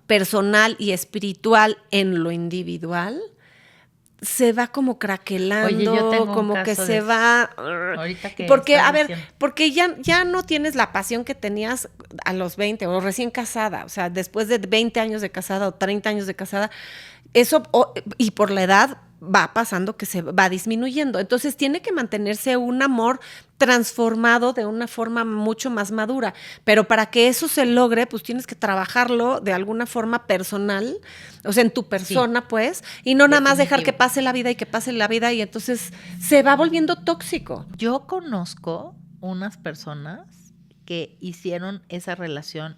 personal y espiritual en lo individual, se va como craquelando, Oye, yo tengo un como que caso se de va. ahorita que Porque, estás a ver, diciendo. porque ya no tienes la pasión que tenías a los 20 o recién casada, o sea, después de 20 años de casada o 30 años de casada, eso, y por la edad va pasando que se va disminuyendo. Entonces tiene que mantenerse un amor transformado de una forma mucho más madura. Pero para que eso se logre, pues tienes que trabajarlo de alguna forma personal, o sea, en tu persona, pues, y no nada más dejar que Definitivo. pase la vida y que pase la vida y entonces se va volviendo tóxico. Yo conozco unas personas que hicieron esa relación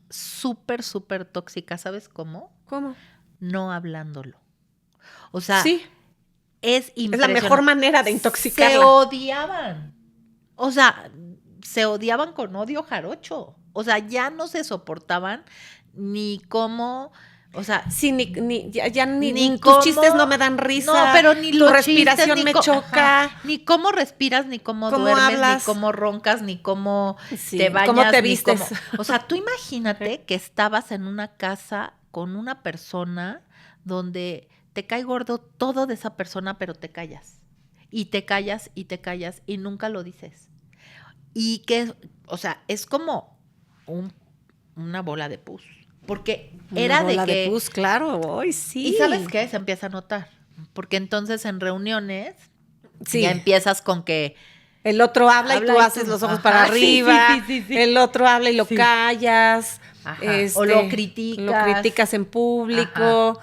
súper, súper tóxica. ¿Sabes cómo? ¿Cómo? No hablándolo. O sea, Sí, es es la impresionante. mejor manera de Se intoxicarla. odiaban. O sea, se odiaban con odio jarocho. O sea, ya no se soportaban ni cómo, o sea, Sí, ni tus cómo, chistes no me dan risa. no, pero ni tu los respiración chistes, me choca. ajá, ni cómo respiras, ni cómo ¿Cómo duermes, hablas? ni cómo roncas, ni cómo Sí, te bañas, ¿cómo te ni vistes? cómo. O sea, tú imagínate que estabas en una casa con una persona donde te cae gordo todo de esa persona, pero te callas. Y te callas y te callas y nunca lo dices. Y que, o sea, es como una bola de pus. Porque era Una bola de que. de pus, claro, hoy sí. ¿Y sabes qué? Se empieza a notar. Porque entonces en reuniones Sí. ya empiezas con que. El otro habla y Habla tú y haces tú, los ojos ajá, para sí, arriba. sí. El otro habla y lo Sí. callas. Ajá, o lo criticas. Lo criticas en público.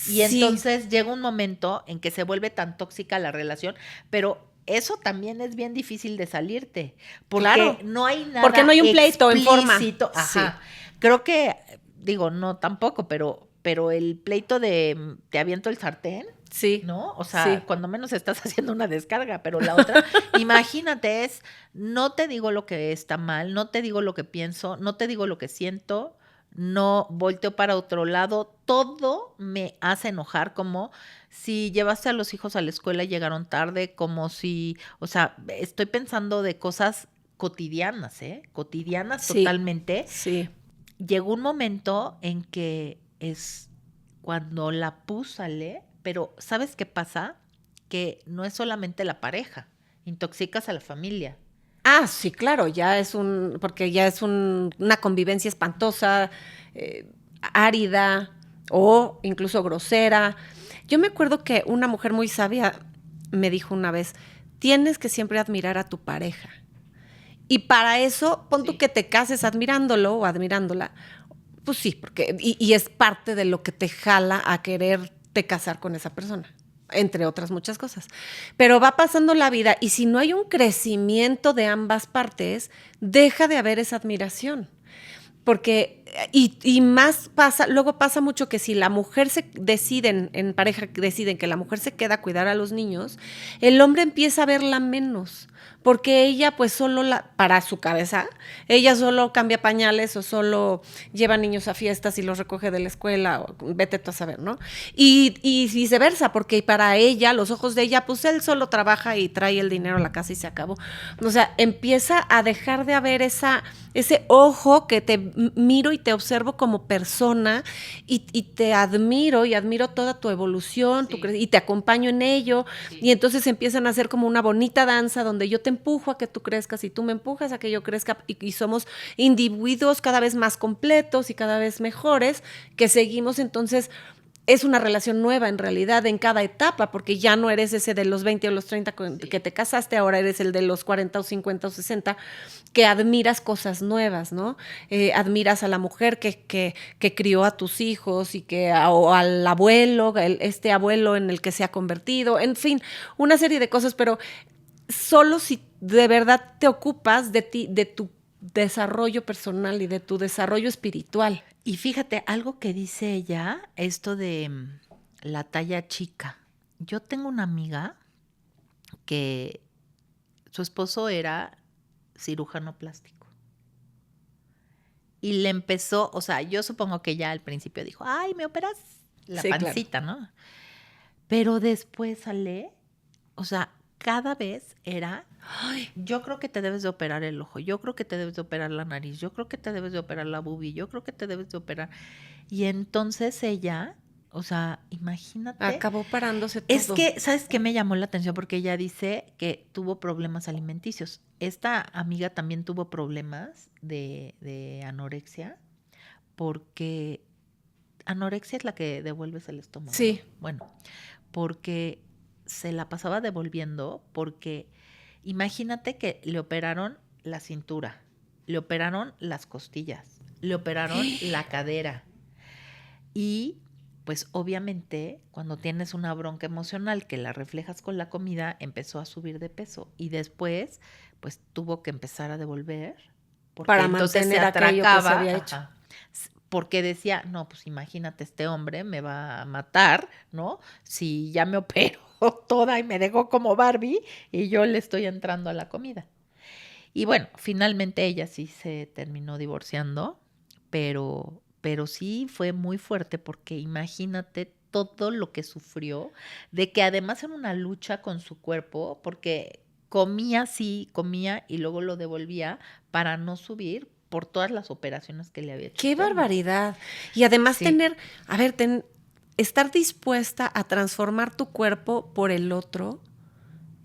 Y Sí. entonces llega un momento en que se vuelve tan tóxica la relación, pero eso también es bien difícil de salirte, porque Claro. no hay nada Porque no hay un pleito en forma. explícito. Ajá. Creo que, digo, no tampoco, pero el pleito de te aviento el sartén, Sí. ¿no? O sea, Sí. cuando menos estás haciendo una descarga, pero la otra, imagínate, no te digo lo que está mal, no te digo lo que pienso, no te digo lo que siento, no volteo para otro lado, todo me hace enojar, como si llevaste a los hijos a la escuela y llegaron tarde, como si, o sea, estoy pensando de cosas cotidianas, cotidianas Sí, totalmente. sí. Llegó un momento en que es cuando la pus sale, pero ¿sabes qué pasa? Que no es solamente la pareja, intoxicas a la familia. Ah, sí, claro, porque ya es una convivencia espantosa, árida o incluso grosera. Yo me acuerdo que una mujer muy sabia me dijo una vez, tienes que siempre admirar a tu pareja. Y para eso, pon tú que te cases admirándolo o admirándola. Pues sí, y es parte de lo que te jala a quererte casar con esa persona, entre otras muchas cosas. Pero va pasando la vida y si no hay un crecimiento de ambas partes, deja de haber esa admiración. Porque, y más pasa, luego pasa mucho que si la mujer en pareja deciden que la mujer se queda a cuidar a los niños, el hombre empieza a verla menos, porque ella pues para su cabeza, ella solo cambia pañales o solo lleva niños a fiestas y los recoge de la escuela, o vete tú a saber, ¿no? Y viceversa, porque para ella, los ojos de ella, pues él solo trabaja y trae el dinero a la casa y se acabó. O sea, empieza a dejar de haber ese ojo que te miro y te observo como persona y te admiro y admiro toda tu evolución y te acompaño en ello y entonces empiezan a hacer como una bonita danza donde yo te empujo a que tú crezcas y tú me empujas a que yo crezca y somos individuos cada vez más completos y cada vez mejores que seguimos entonces. Es una relación nueva en realidad en cada etapa, porque ya no eres ese de los 20 o los 30 que te casaste, ahora eres el de los 40 o 50 o 60 que admiras cosas nuevas, ¿no? Admiras a la mujer que crió a tus hijos y o al abuelo, este abuelo en el que se ha convertido, en fin, una serie de cosas, pero solo si de verdad te ocupas de ti, de tu desarrollo personal y de tu desarrollo espiritual. Y fíjate, algo que dice ella, esto de la talla chica. Yo tengo una amiga que su esposo era cirujano plástico. Y le empezó, o sea, yo supongo que ya al principio dijo, ay, me operas la pancita, claro, ¿no? Pero después sale, o sea, cada vez era, ay, yo creo que te debes de operar el ojo, yo creo que te debes de operar la nariz, yo creo que te debes de operar la boobie, yo creo que te debes de operar. Y entonces ella, o sea, imagínate. Acabó parándose todo. Es que, ¿sabes qué me llamó la atención? Porque ella dice que tuvo problemas alimenticios. Esta amiga también tuvo problemas de anorexia, porque anorexia es la que devuelves el estómago. Sí. ¿No? Bueno, porque se la pasaba devolviendo, porque imagínate que le operaron la cintura, le operaron las costillas, le operaron la cadera. Y pues obviamente cuando tienes una bronca emocional que la reflejas con la comida, empezó a subir de peso y después pues tuvo que empezar a devolver porque para entonces mantener se atracaba, aquello que se había hecho. Ajá, porque decía, no, pues imagínate, este hombre me va a matar, ¿no? Si ya me opero toda y me dejó como Barbie y yo le estoy entrando a la comida. Y bueno, finalmente ella sí se terminó divorciando, pero sí fue muy fuerte porque imagínate todo lo que sufrió, de que además era una lucha con su cuerpo, porque comía y luego lo devolvía para no subir por todas las operaciones que le había hecho. ¡Qué barbaridad! Y además Sí. estar dispuesta a transformar tu cuerpo por el otro.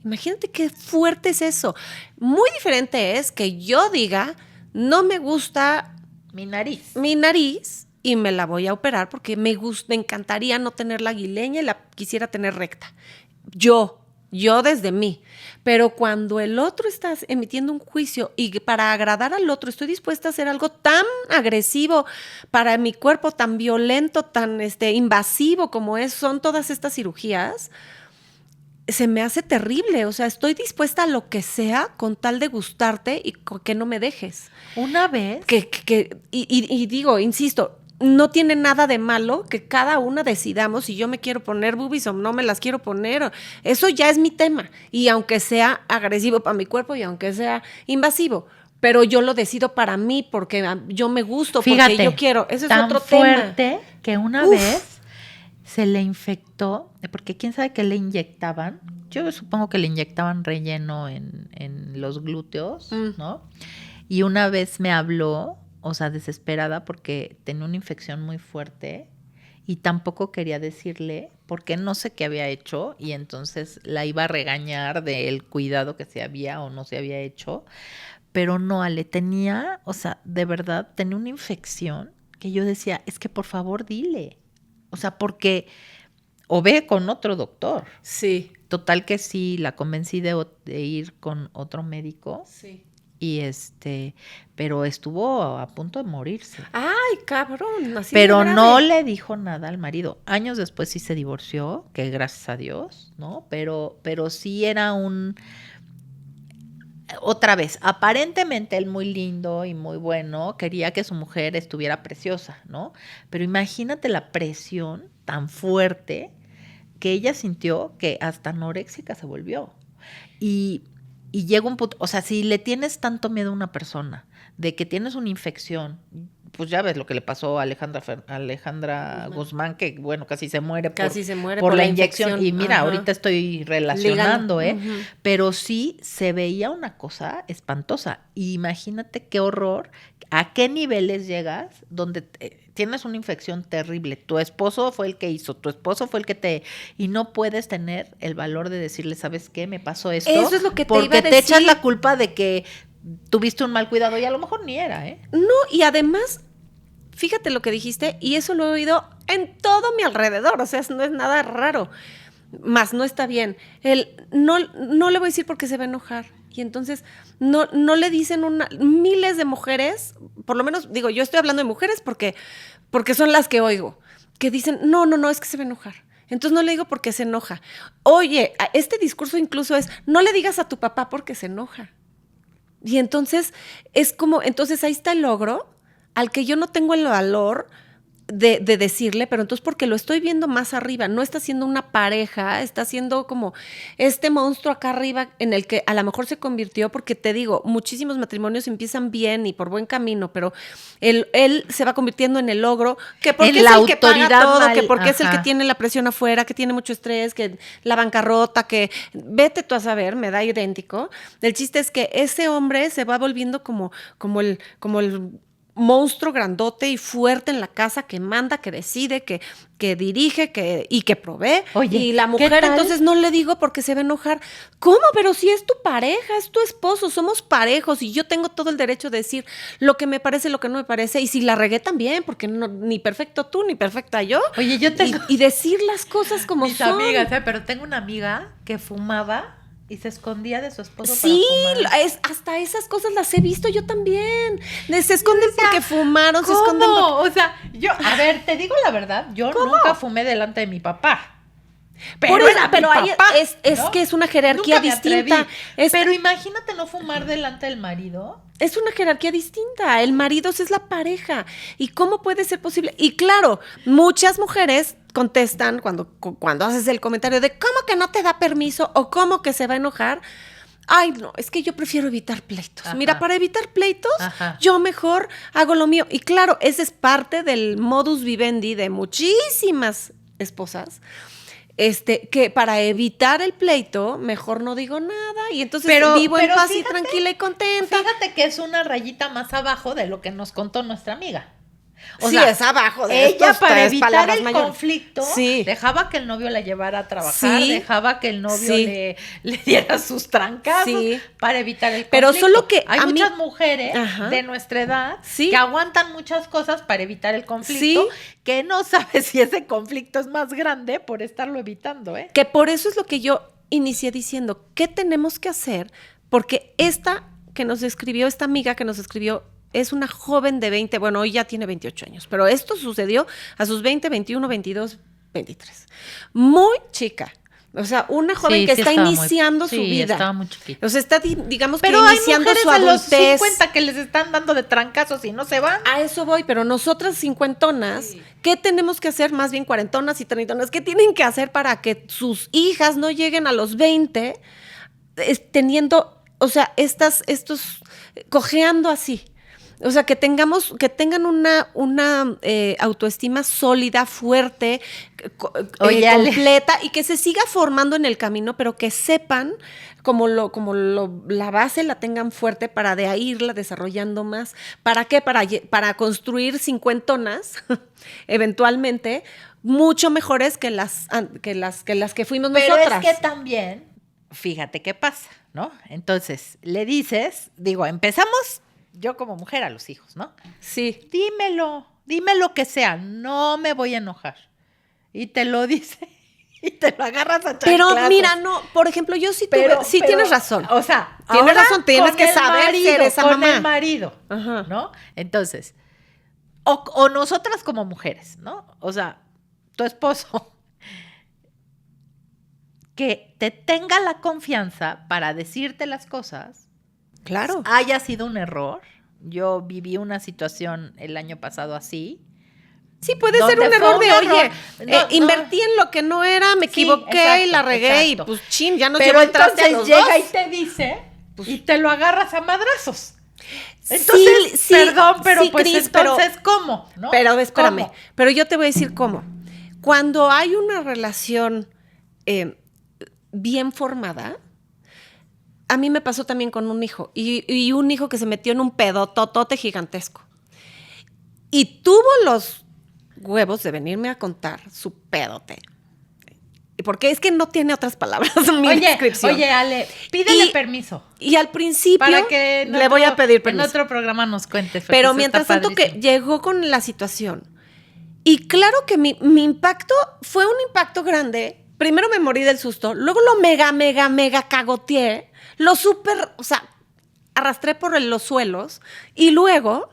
Imagínate qué fuerte es eso. Muy diferente es que yo diga, no me gusta mi nariz y me la voy a operar porque me encantaría no tener la aguileña y la quisiera tener recta. Yo desde mí. Pero cuando el otro está emitiendo un juicio y para agradar al otro estoy dispuesta a hacer algo tan agresivo para mi cuerpo, tan violento, tan invasivo como son todas estas cirugías, se me hace terrible. O sea, estoy dispuesta a lo que sea con tal de gustarte y que no me dejes. Una vez. Y digo, insisto, no tiene nada de malo que cada una decidamos si yo me quiero poner boobies o no me las quiero poner. Eso ya es mi tema. Y aunque sea agresivo para mi cuerpo y aunque sea invasivo, pero yo lo decido para mí porque yo me gusto, Fíjate, porque yo quiero. Ese es tan otro tema. fuerte que una vez se le infectó, porque quién sabe qué le inyectaban. Yo supongo que le inyectaban relleno en los glúteos, ¿no? Y una vez me habló, o sea, desesperada porque tenía una infección muy fuerte y tampoco quería decirle porque no sé qué había hecho y entonces la iba a regañar del cuidado que se había o no se había hecho. Pero no, Ale, tenía, o sea, de verdad, tenía una infección que yo decía, es que por favor dile. O sea, porque, o ve con otro doctor. Sí. Total que sí, la convencí de ir con otro médico. Sí. Y pero estuvo a punto de morirse. Ay, cabrón, así Pero de grave. no le dijo nada al marido. Años después sí se divorció, que gracias a Dios, ¿no? Pero sí era otra vez, aparentemente él muy lindo y muy bueno, quería que su mujer estuviera preciosa, ¿no? Pero imagínate la presión tan fuerte que ella sintió que hasta anoréxica se volvió. Y llega un punto, o sea, si le tienes tanto miedo a una persona de que tienes una infección, pues ya ves lo que le pasó a Alejandra Guzmán, que bueno, casi se muere por la inyección. Y mira, ahorita estoy relacionando, pero sí se veía una cosa espantosa. Y imagínate qué horror, a qué niveles llegas donde tienes una infección terrible. Tu esposo fue el que hizo, tu esposo fue el que y no puedes tener el valor de decirle, ¿sabes qué? Me pasó esto. Eso es lo que te iba a porque te decir. echas la culpa de que tuviste un mal cuidado y a lo mejor ni era, ¿eh? No, y además, fíjate lo que dijiste, y eso lo he oído en todo mi alrededor, o sea, no es nada raro, más no está bien. No le voy a decir porque se va a enojar. Y entonces no le dicen miles de mujeres, por lo menos, digo, yo estoy hablando de mujeres porque son las que oigo, que dicen, no, es que se va a enojar. Entonces no le digo porque se enoja. Oye, este discurso incluso es, no le digas a tu papá porque se enoja. Y entonces es como, entonces ahí está el logro al que yo no tengo el valor de decirle, pero entonces porque lo estoy viendo más arriba, no está siendo una pareja, está siendo como este monstruo acá arriba en el que a lo mejor se convirtió, porque te digo, muchísimos matrimonios empiezan bien y por buen camino, pero él se va convirtiendo en el logro, que porque es el que paga todo, que porque es el que tiene la presión afuera, que tiene mucho estrés, que la bancarrota, que vete tú a saber, me da idéntico. El chiste es que ese hombre se va volviendo como el monstruo grandote y fuerte en la casa que manda, que decide, que dirige y que provee. Oye, y la mujer entonces no le digo porque se va a enojar. ¿Cómo? Pero si es tu pareja, es tu esposo, somos parejos y yo tengo todo el derecho de decir lo que me parece, lo que no me parece. Y si la regué también, porque ni perfecto tú, ni perfecta yo. Oye, yo tengo... Y decir las cosas como mis son. amigas, pero tengo una amiga que fumaba y se escondía de su esposo sí, para fumar. Hasta esas cosas las he visto yo también. Se esconden porque fumaron, ¿cómo? se esconden porque... O sea, a ver, te digo la verdad, yo nunca fumé delante de mi papá. Pero ahí ¿no? Que es una jerarquía distinta. Pero imagínate no fumar delante del marido. Es una jerarquía distinta. El marido es la pareja. ¿Y cómo puede ser posible? Y claro, muchas mujeres contestan cuando haces el comentario de ¿cómo que no te da permiso? O ¿cómo que se va a enojar? Ay, no, es que yo prefiero evitar pleitos. Ajá. Mira, para evitar pleitos, yo mejor hago lo mío. Y claro, ese es parte del modus vivendi de muchísimas esposas. Que para evitar el pleito, mejor no digo nada y entonces vivo en paz y tranquila y contenta. Fíjate que es una rayita más abajo de lo que nos contó nuestra amiga. O sea, es abajo de ella para evitar el conflicto dejaba que el novio la llevara a trabajar, dejaba que el novio le diera sus trancazos para evitar el conflicto. Pero solo que hay muchas mujeres de nuestra edad que aguantan muchas cosas para evitar el conflicto, que no sabes si ese conflicto es más grande por estarlo evitando, ¿eh? Que por eso es lo que yo inicié diciendo, ¿qué tenemos que hacer? Porque esta amiga que nos escribió, es una joven de 20, bueno, hoy ya tiene 28 años, pero esto sucedió a sus 20, 21, 22, 23. Muy chica. O sea, una joven que está iniciando su vida. Estaba muy chiquita. O sea, está, digamos que iniciando su adultez. Pero hay mujeres a los 50 que les están dando de trancazos y no se van. A eso voy, pero nosotras cincuentonas, ¿qué tenemos que hacer? Más bien cuarentonas y treintonas, ¿qué tienen que hacer para que sus hijas no lleguen a los 20 teniendo... O sea, estos cojeando así. O sea, que tengan una autoestima sólida, fuerte, completa, y que se siga formando en el camino, pero que sepan la base la tengan fuerte para de ahí irla desarrollando más. ¿Para qué? Para construir cincuentonas, eventualmente, mucho mejores que las que fuimos pero nosotras. Pero es que también, fíjate qué pasa, ¿no? Entonces, le dices, empezamos yo como mujer a los hijos, ¿no? Sí. Dime lo que sea, no me voy a enojar. Y te lo dice y te lo agarras a chanclazos. Pero mira, no, por ejemplo, yo sí tienes razón. O sea, tienes razón, tienes que saber ser esa mamá. Con el marido, ajá, ¿no? Entonces, o nosotras como mujeres, ¿no? O sea, tu esposo, que te tenga la confianza para decirte las cosas. Claro. Haya sido un error. Yo viví una situación el año pasado así. Sí, puede ser un error invertí en lo que no era, me equivoqué, exacto, y la regué, y pues chin, ya nos llevó el traste a los llega dos. Y te dice, pues, y te lo agarras a madrazos. Entonces, sí, perdón, pero sí, pues Cris, entonces, ¿cómo? ¿No? Pero espérame, ¿cómo? Pero yo te voy a decir cómo. Cuando hay una relación bien formada, a mí me pasó también con un hijo, y un hijo que se metió en un pedototote gigantesco. Y tuvo los huevos de venirme a contar su pedote. Porque es que no tiene otras palabras mi descripción. Oye, Ale, pídele permiso. Y al principio para que le voy a pedir permiso. En otro programa nos cuentes. Pero mientras tanto que llegó con la situación. Y claro que mi impacto fue un impacto grande. Primero me morí del susto, luego lo mega cagoteé, lo arrastré por los suelos y luego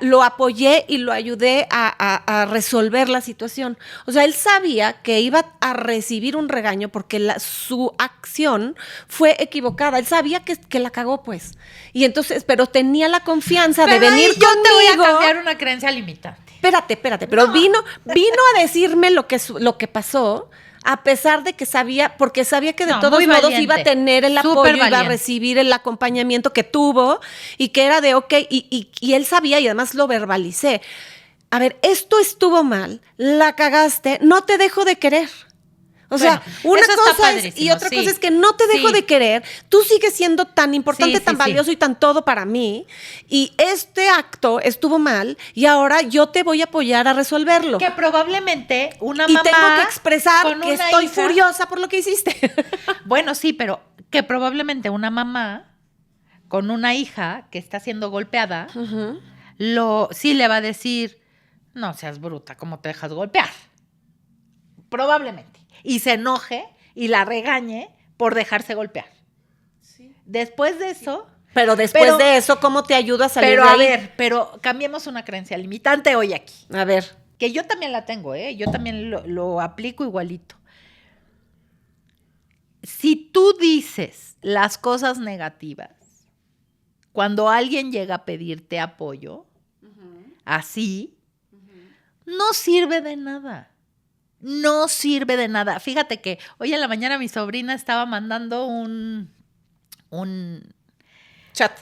lo apoyé y lo ayudé a resolver la situación. O sea, él sabía que iba a recibir un regaño porque su acción fue equivocada. Él sabía que la cagó, pues. Y entonces, pero tenía la confianza de venir conmigo. Yo te voy a cambiar una creencia limitante. Espérate, pero no. vino a decirme lo que pasó, a pesar de que sabía, porque sabía que de todos modos iba a tener el apoyo, iba a recibir el acompañamiento que tuvo, y que era de ok, y él sabía, y además lo verbalicé. A ver, esto estuvo mal, la cagaste, no te dejo de querer. O sea, una cosa es, y otra cosa es que no te dejo de querer, tú sigues siendo tan importante, tan valioso y tan todo para mí, y este acto estuvo mal, y ahora yo te voy a apoyar a resolverlo. Que probablemente una mamá... Y tengo que expresar que estoy furiosa por lo que hiciste. Bueno, sí, pero que probablemente una mamá con una hija que está siendo golpeada, sí le va a decir, no seas bruta, ¿cómo te dejas golpear? Probablemente. Y se enoje y la regañe por dejarse golpear. Sí. Después de eso... Pero después de eso, ¿cómo te ayuda a salir de ahí? Pero a ver, cambiemos una creencia limitante hoy aquí. A ver. Que yo también la tengo, ¿eh? Yo también lo aplico igualito. Si tú dices las cosas negativas, cuando alguien llega a pedirte apoyo, así, no sirve de nada. No sirve de nada. Fíjate que hoy en la mañana mi sobrina estaba mandando un chat.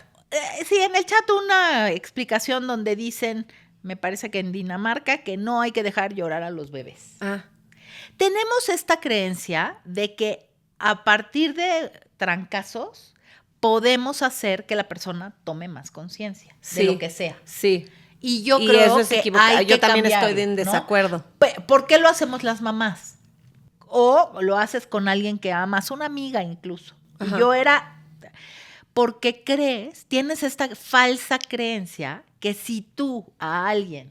Sí, en el chat una explicación donde dicen, me parece que en Dinamarca, que no hay que dejar llorar a los bebés. Tenemos esta creencia de que a partir de trancazos podemos hacer que la persona tome más conciencia de lo que sea. Sí. Y yo creo que hay que yo también cambiarlo, estoy en desacuerdo. ¿No? ¿Por qué lo hacemos las mamás? O lo haces con alguien que amas, una amiga incluso. Ajá. Yo porque tienes esta falsa creencia que si tú a alguien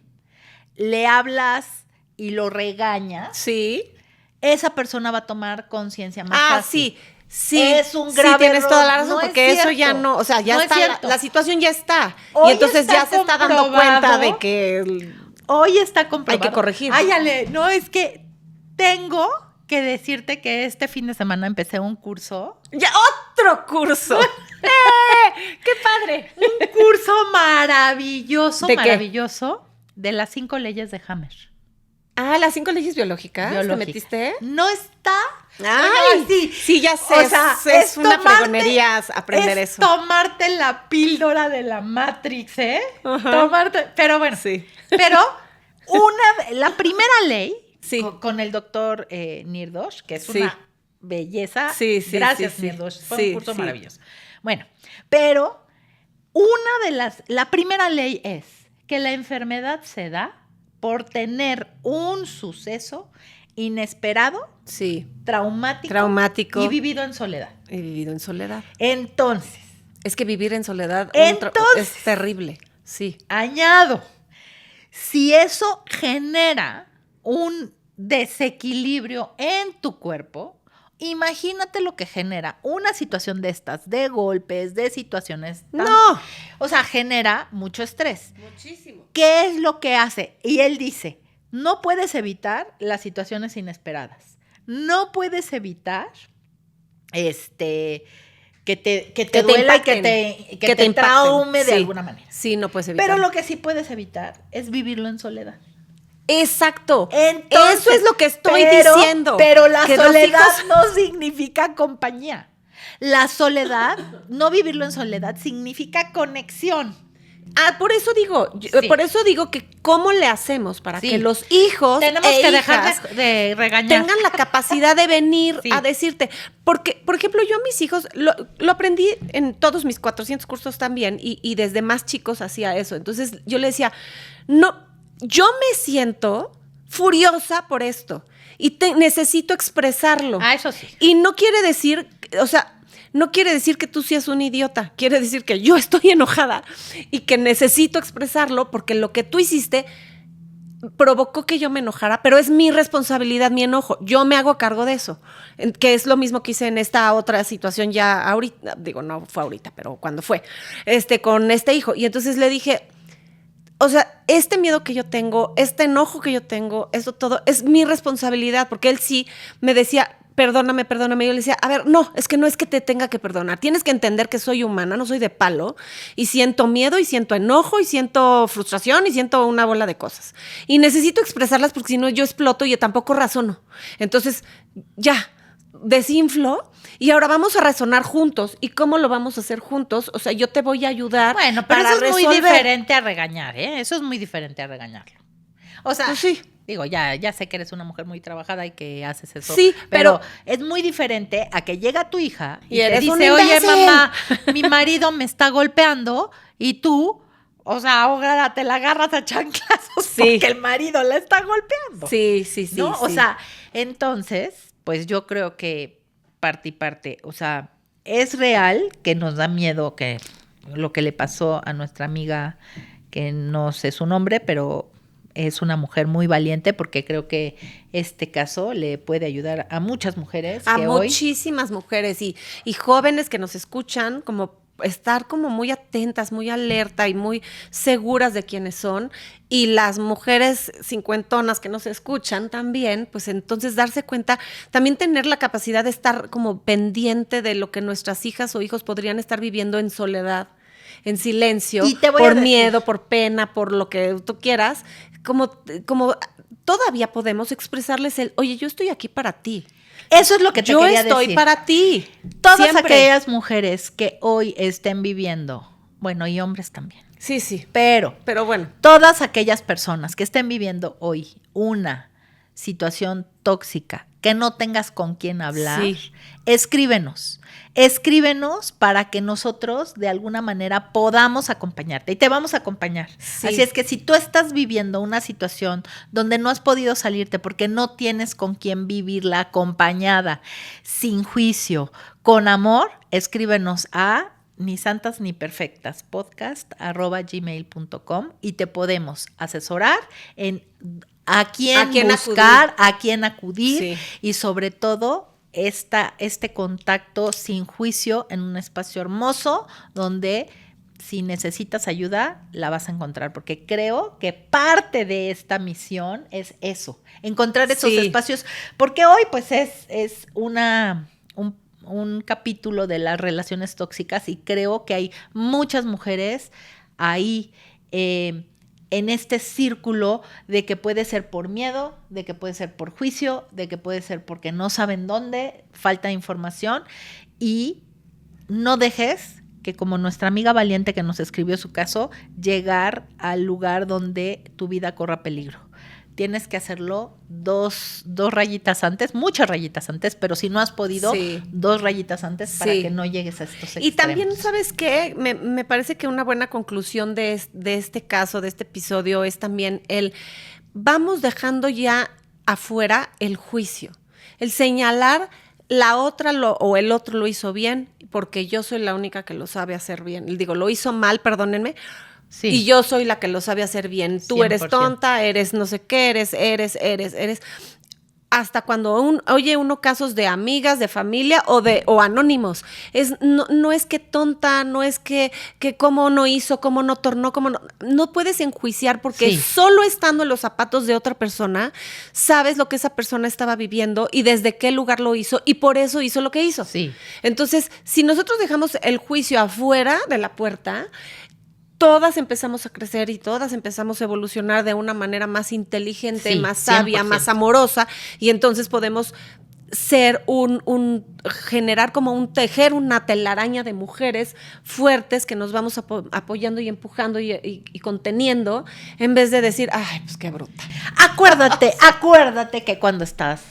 le hablas y lo regañas, sí, esa persona va a tomar conciencia más fácil. Sí, es un grave tienes error. toda la razón, no porque eso ya no, o sea, ya está, la situación ya está. Hoy y entonces ya se está dando cuenta de que hoy está comprobado. Hay que corregir. Ay, Ale, no, es que tengo que decirte que este fin de semana empecé un curso. ¡Ya, otro curso! ¡Qué padre! Un curso maravilloso, ¿De maravilloso, de las 5 leyes de Hammer. Ah, las 5 leyes biológicas. Biológica. ¿Te metiste? No está. Ay, sí, ya sé. O sea, es una tomarte- fregonería aprender es eso. tomarte la píldora de la Matrix, ¿eh? Ajá. Pero bueno. Sí. Pero la primera ley, Sí. con el doctor Nirdosh, que es Sí. una belleza. Sí, sí, Gracias, sí, sí. Nirdosh. Fue Sí, un curso sí. maravilloso. Bueno, pero la primera ley es que la enfermedad se da por tener un suceso inesperado, Sí. traumático y vivido en soledad. He vivido en soledad. Entonces, Es que vivir en soledad Entonces- es terrible. Sí. añado, si eso genera un desequilibrio en tu cuerpo, imagínate lo que genera una situación de estas, de golpes, de situaciones tan- No. O sea, genera mucho estrés. Muchísimo. ¿Qué es lo que hace? Y él dice, no puedes evitar las situaciones inesperadas. No puedes evitar que te duela y que te impacten. traume de Sí. alguna manera. Sí, no puedes evitar. Pero lo que sí puedes evitar es vivirlo en soledad. Exacto. Entonces, Eso es lo que estoy pero- diciendo. Pero la Que los soledad hijos- no significa compañía. La soledad, no vivirlo en soledad, significa conexión. Por eso digo, Sí. por eso digo que cómo le hacemos para Sí. que los hijos Tenemos e que hijas dejar de regañar. tengan la capacidad de venir Sí. a decirte. Porque, por ejemplo, yo a mis hijos lo aprendí en todos mis 400 cursos también y desde más chicos hacía eso. Entonces yo le decía, no, yo me siento furiosa por esto y necesito expresarlo. Eso sí. Y no quiere decir, o sea, no quiere decir que tú seas un idiota, quiere decir que yo estoy enojada y que necesito expresarlo porque lo que tú hiciste provocó que yo me enojara, pero es mi responsabilidad, mi enojo. Yo me hago cargo de eso, que es lo mismo que hice en esta otra situación ya ahorita, digo, no fue ahorita, pero cuando fue, con este hijo. Y entonces le dije, o sea, este miedo que yo tengo, este enojo que yo tengo, eso todo es mi responsabilidad, porque él sí me decía, perdóname, perdóname. Yo le decía, a ver, no es que te tenga que perdonar. Tienes que entender que soy humana, no soy de palo. Y siento miedo, y siento enojo, y siento frustración, y siento una bola de cosas. Y necesito expresarlas porque si no yo exploto y yo tampoco razono. Entonces, ya, desinflo y ahora vamos a razonar juntos. ¿Y cómo lo vamos a hacer juntos? O sea, yo te voy a ayudar. Bueno, pero para eso es muy resolver. diferente a regañar, ¿eh? Eso es muy diferente a regañarlo. O sea, Pues sí. digo, ya sé que eres una mujer muy trabajada y que haces eso. Sí, pero es muy diferente a que llega tu hija y Y te eres un dice, oye, imbécil". mamá, mi marido me está golpeando y tú, o sea, ahora te la agarras a chanclazos Sí. porque el marido la está golpeando. Sí, sí, sí. ¿No? O sí. sea, entonces, pues yo creo que parte y parte, o sea, es real que nos da miedo que lo que le pasó a nuestra amiga, que no sé su nombre, pero es una mujer muy valiente porque creo que este caso le puede ayudar a muchas mujeres A que hoy muchísimas mujeres y jóvenes que nos escuchan, como estar como muy atentas, muy alerta y muy seguras de quiénes son. Y las mujeres cincuentonas que nos escuchan también, pues entonces darse cuenta, también tener la capacidad de estar como pendiente de lo que nuestras hijas o hijos podrían estar viviendo en soledad, en silencio, Y te voy a por decir- miedo, por pena, por lo que tú quieras, como todavía podemos expresarles oye, yo estoy aquí para ti. eso es lo que te Yo quería estoy decir. para ti. Todas Siempre. aquellas mujeres que hoy estén viviendo, bueno, y hombres también, Sí, sí. pero Pero bueno. todas aquellas personas que estén viviendo hoy una situación tóxica, que no tengas con quién hablar, Sí. escríbenos para que nosotros de alguna manera podamos acompañarte y te vamos a acompañar. Sí. Así es que si tú estás viviendo una situación donde no has podido salirte porque no tienes con quién vivirla acompañada, sin juicio, con amor, escríbenos a ni santas ni perfectas podcast@gmail.com y te podemos asesorar en a quién buscar, a quién acudir Sí. y sobre todo este contacto sin juicio en un espacio hermoso donde si necesitas ayuda la vas a encontrar, porque creo que parte de esta misión es eso, encontrar esos Sí. espacios, porque hoy pues es un capítulo de las relaciones tóxicas y creo que hay muchas mujeres ahí en este círculo de que puede ser por miedo, de que puede ser por juicio, de que puede ser porque no saben dónde, falta información, y no dejes que, como nuestra amiga valiente que nos escribió su caso, llegar al lugar donde tu vida corra peligro. Tienes que hacerlo dos rayitas antes, muchas rayitas antes, pero si no has podido, 2 rayitas antes para que no llegues a estos extremos. Y también, ¿sabes qué? Me parece que una buena conclusión de este caso, de este episodio, es también vamos dejando ya afuera el juicio, el señalar la otra o el otro lo hizo bien, porque yo soy la única que lo sabe hacer bien. Digo, lo hizo mal, perdónenme. Sí. Y yo soy la que lo sabe hacer bien. Tú 100%. Eres tonta, eres no sé qué, eres. Hasta cuando oye uno casos de amigas, de familia o anónimos. No es que tonta, no es que cómo no hizo, cómo no tornó, no puedes enjuiciar porque solo estando en los zapatos de otra persona, sabes lo que esa persona estaba viviendo y desde qué lugar lo hizo y por eso hizo lo que hizo. Sí. Entonces, si nosotros dejamos el juicio afuera de la puerta, todas empezamos a crecer y todas empezamos a evolucionar de una manera más inteligente, más sabia, 100%. Más amorosa, y entonces podemos ser generar como tejer una telaraña de mujeres fuertes que nos vamos apoyando y empujando y conteniendo, en vez de decir, ay, pues qué bruta. Acuérdate que cuando estás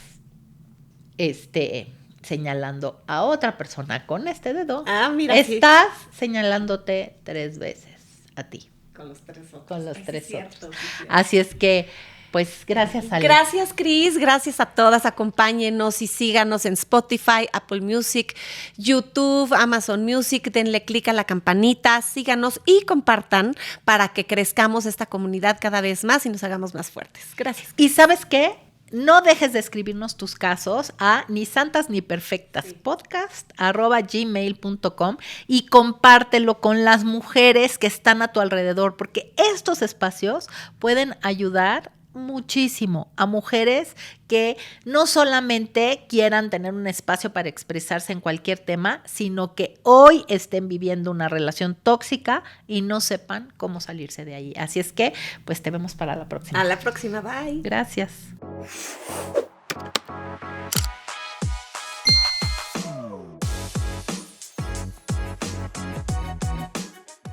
señalando a otra persona con este dedo, estás señalándote 3 veces. A ti. Con los 3 otros. Con los 3 otros. Así es que, pues, gracias, Ale. Gracias, Cris. Gracias a todas. Acompáñenos y síganos en Spotify, Apple Music, YouTube, Amazon Music. Denle clic a la campanita, síganos y compartan para que crezcamos esta comunidad cada vez más y nos hagamos más fuertes. Gracias. ¿Y sabes qué? No dejes de escribirnos tus casos a nisantasniperfectaspodcast@gmail.com y compártelo con las mujeres que están a tu alrededor, porque estos espacios pueden ayudar muchísimo a mujeres que no solamente quieran tener un espacio para expresarse en cualquier tema, sino que hoy estén viviendo una relación tóxica y no sepan cómo salirse de ahí. Así es que, pues te vemos para la próxima. A la próxima, bye. Gracias.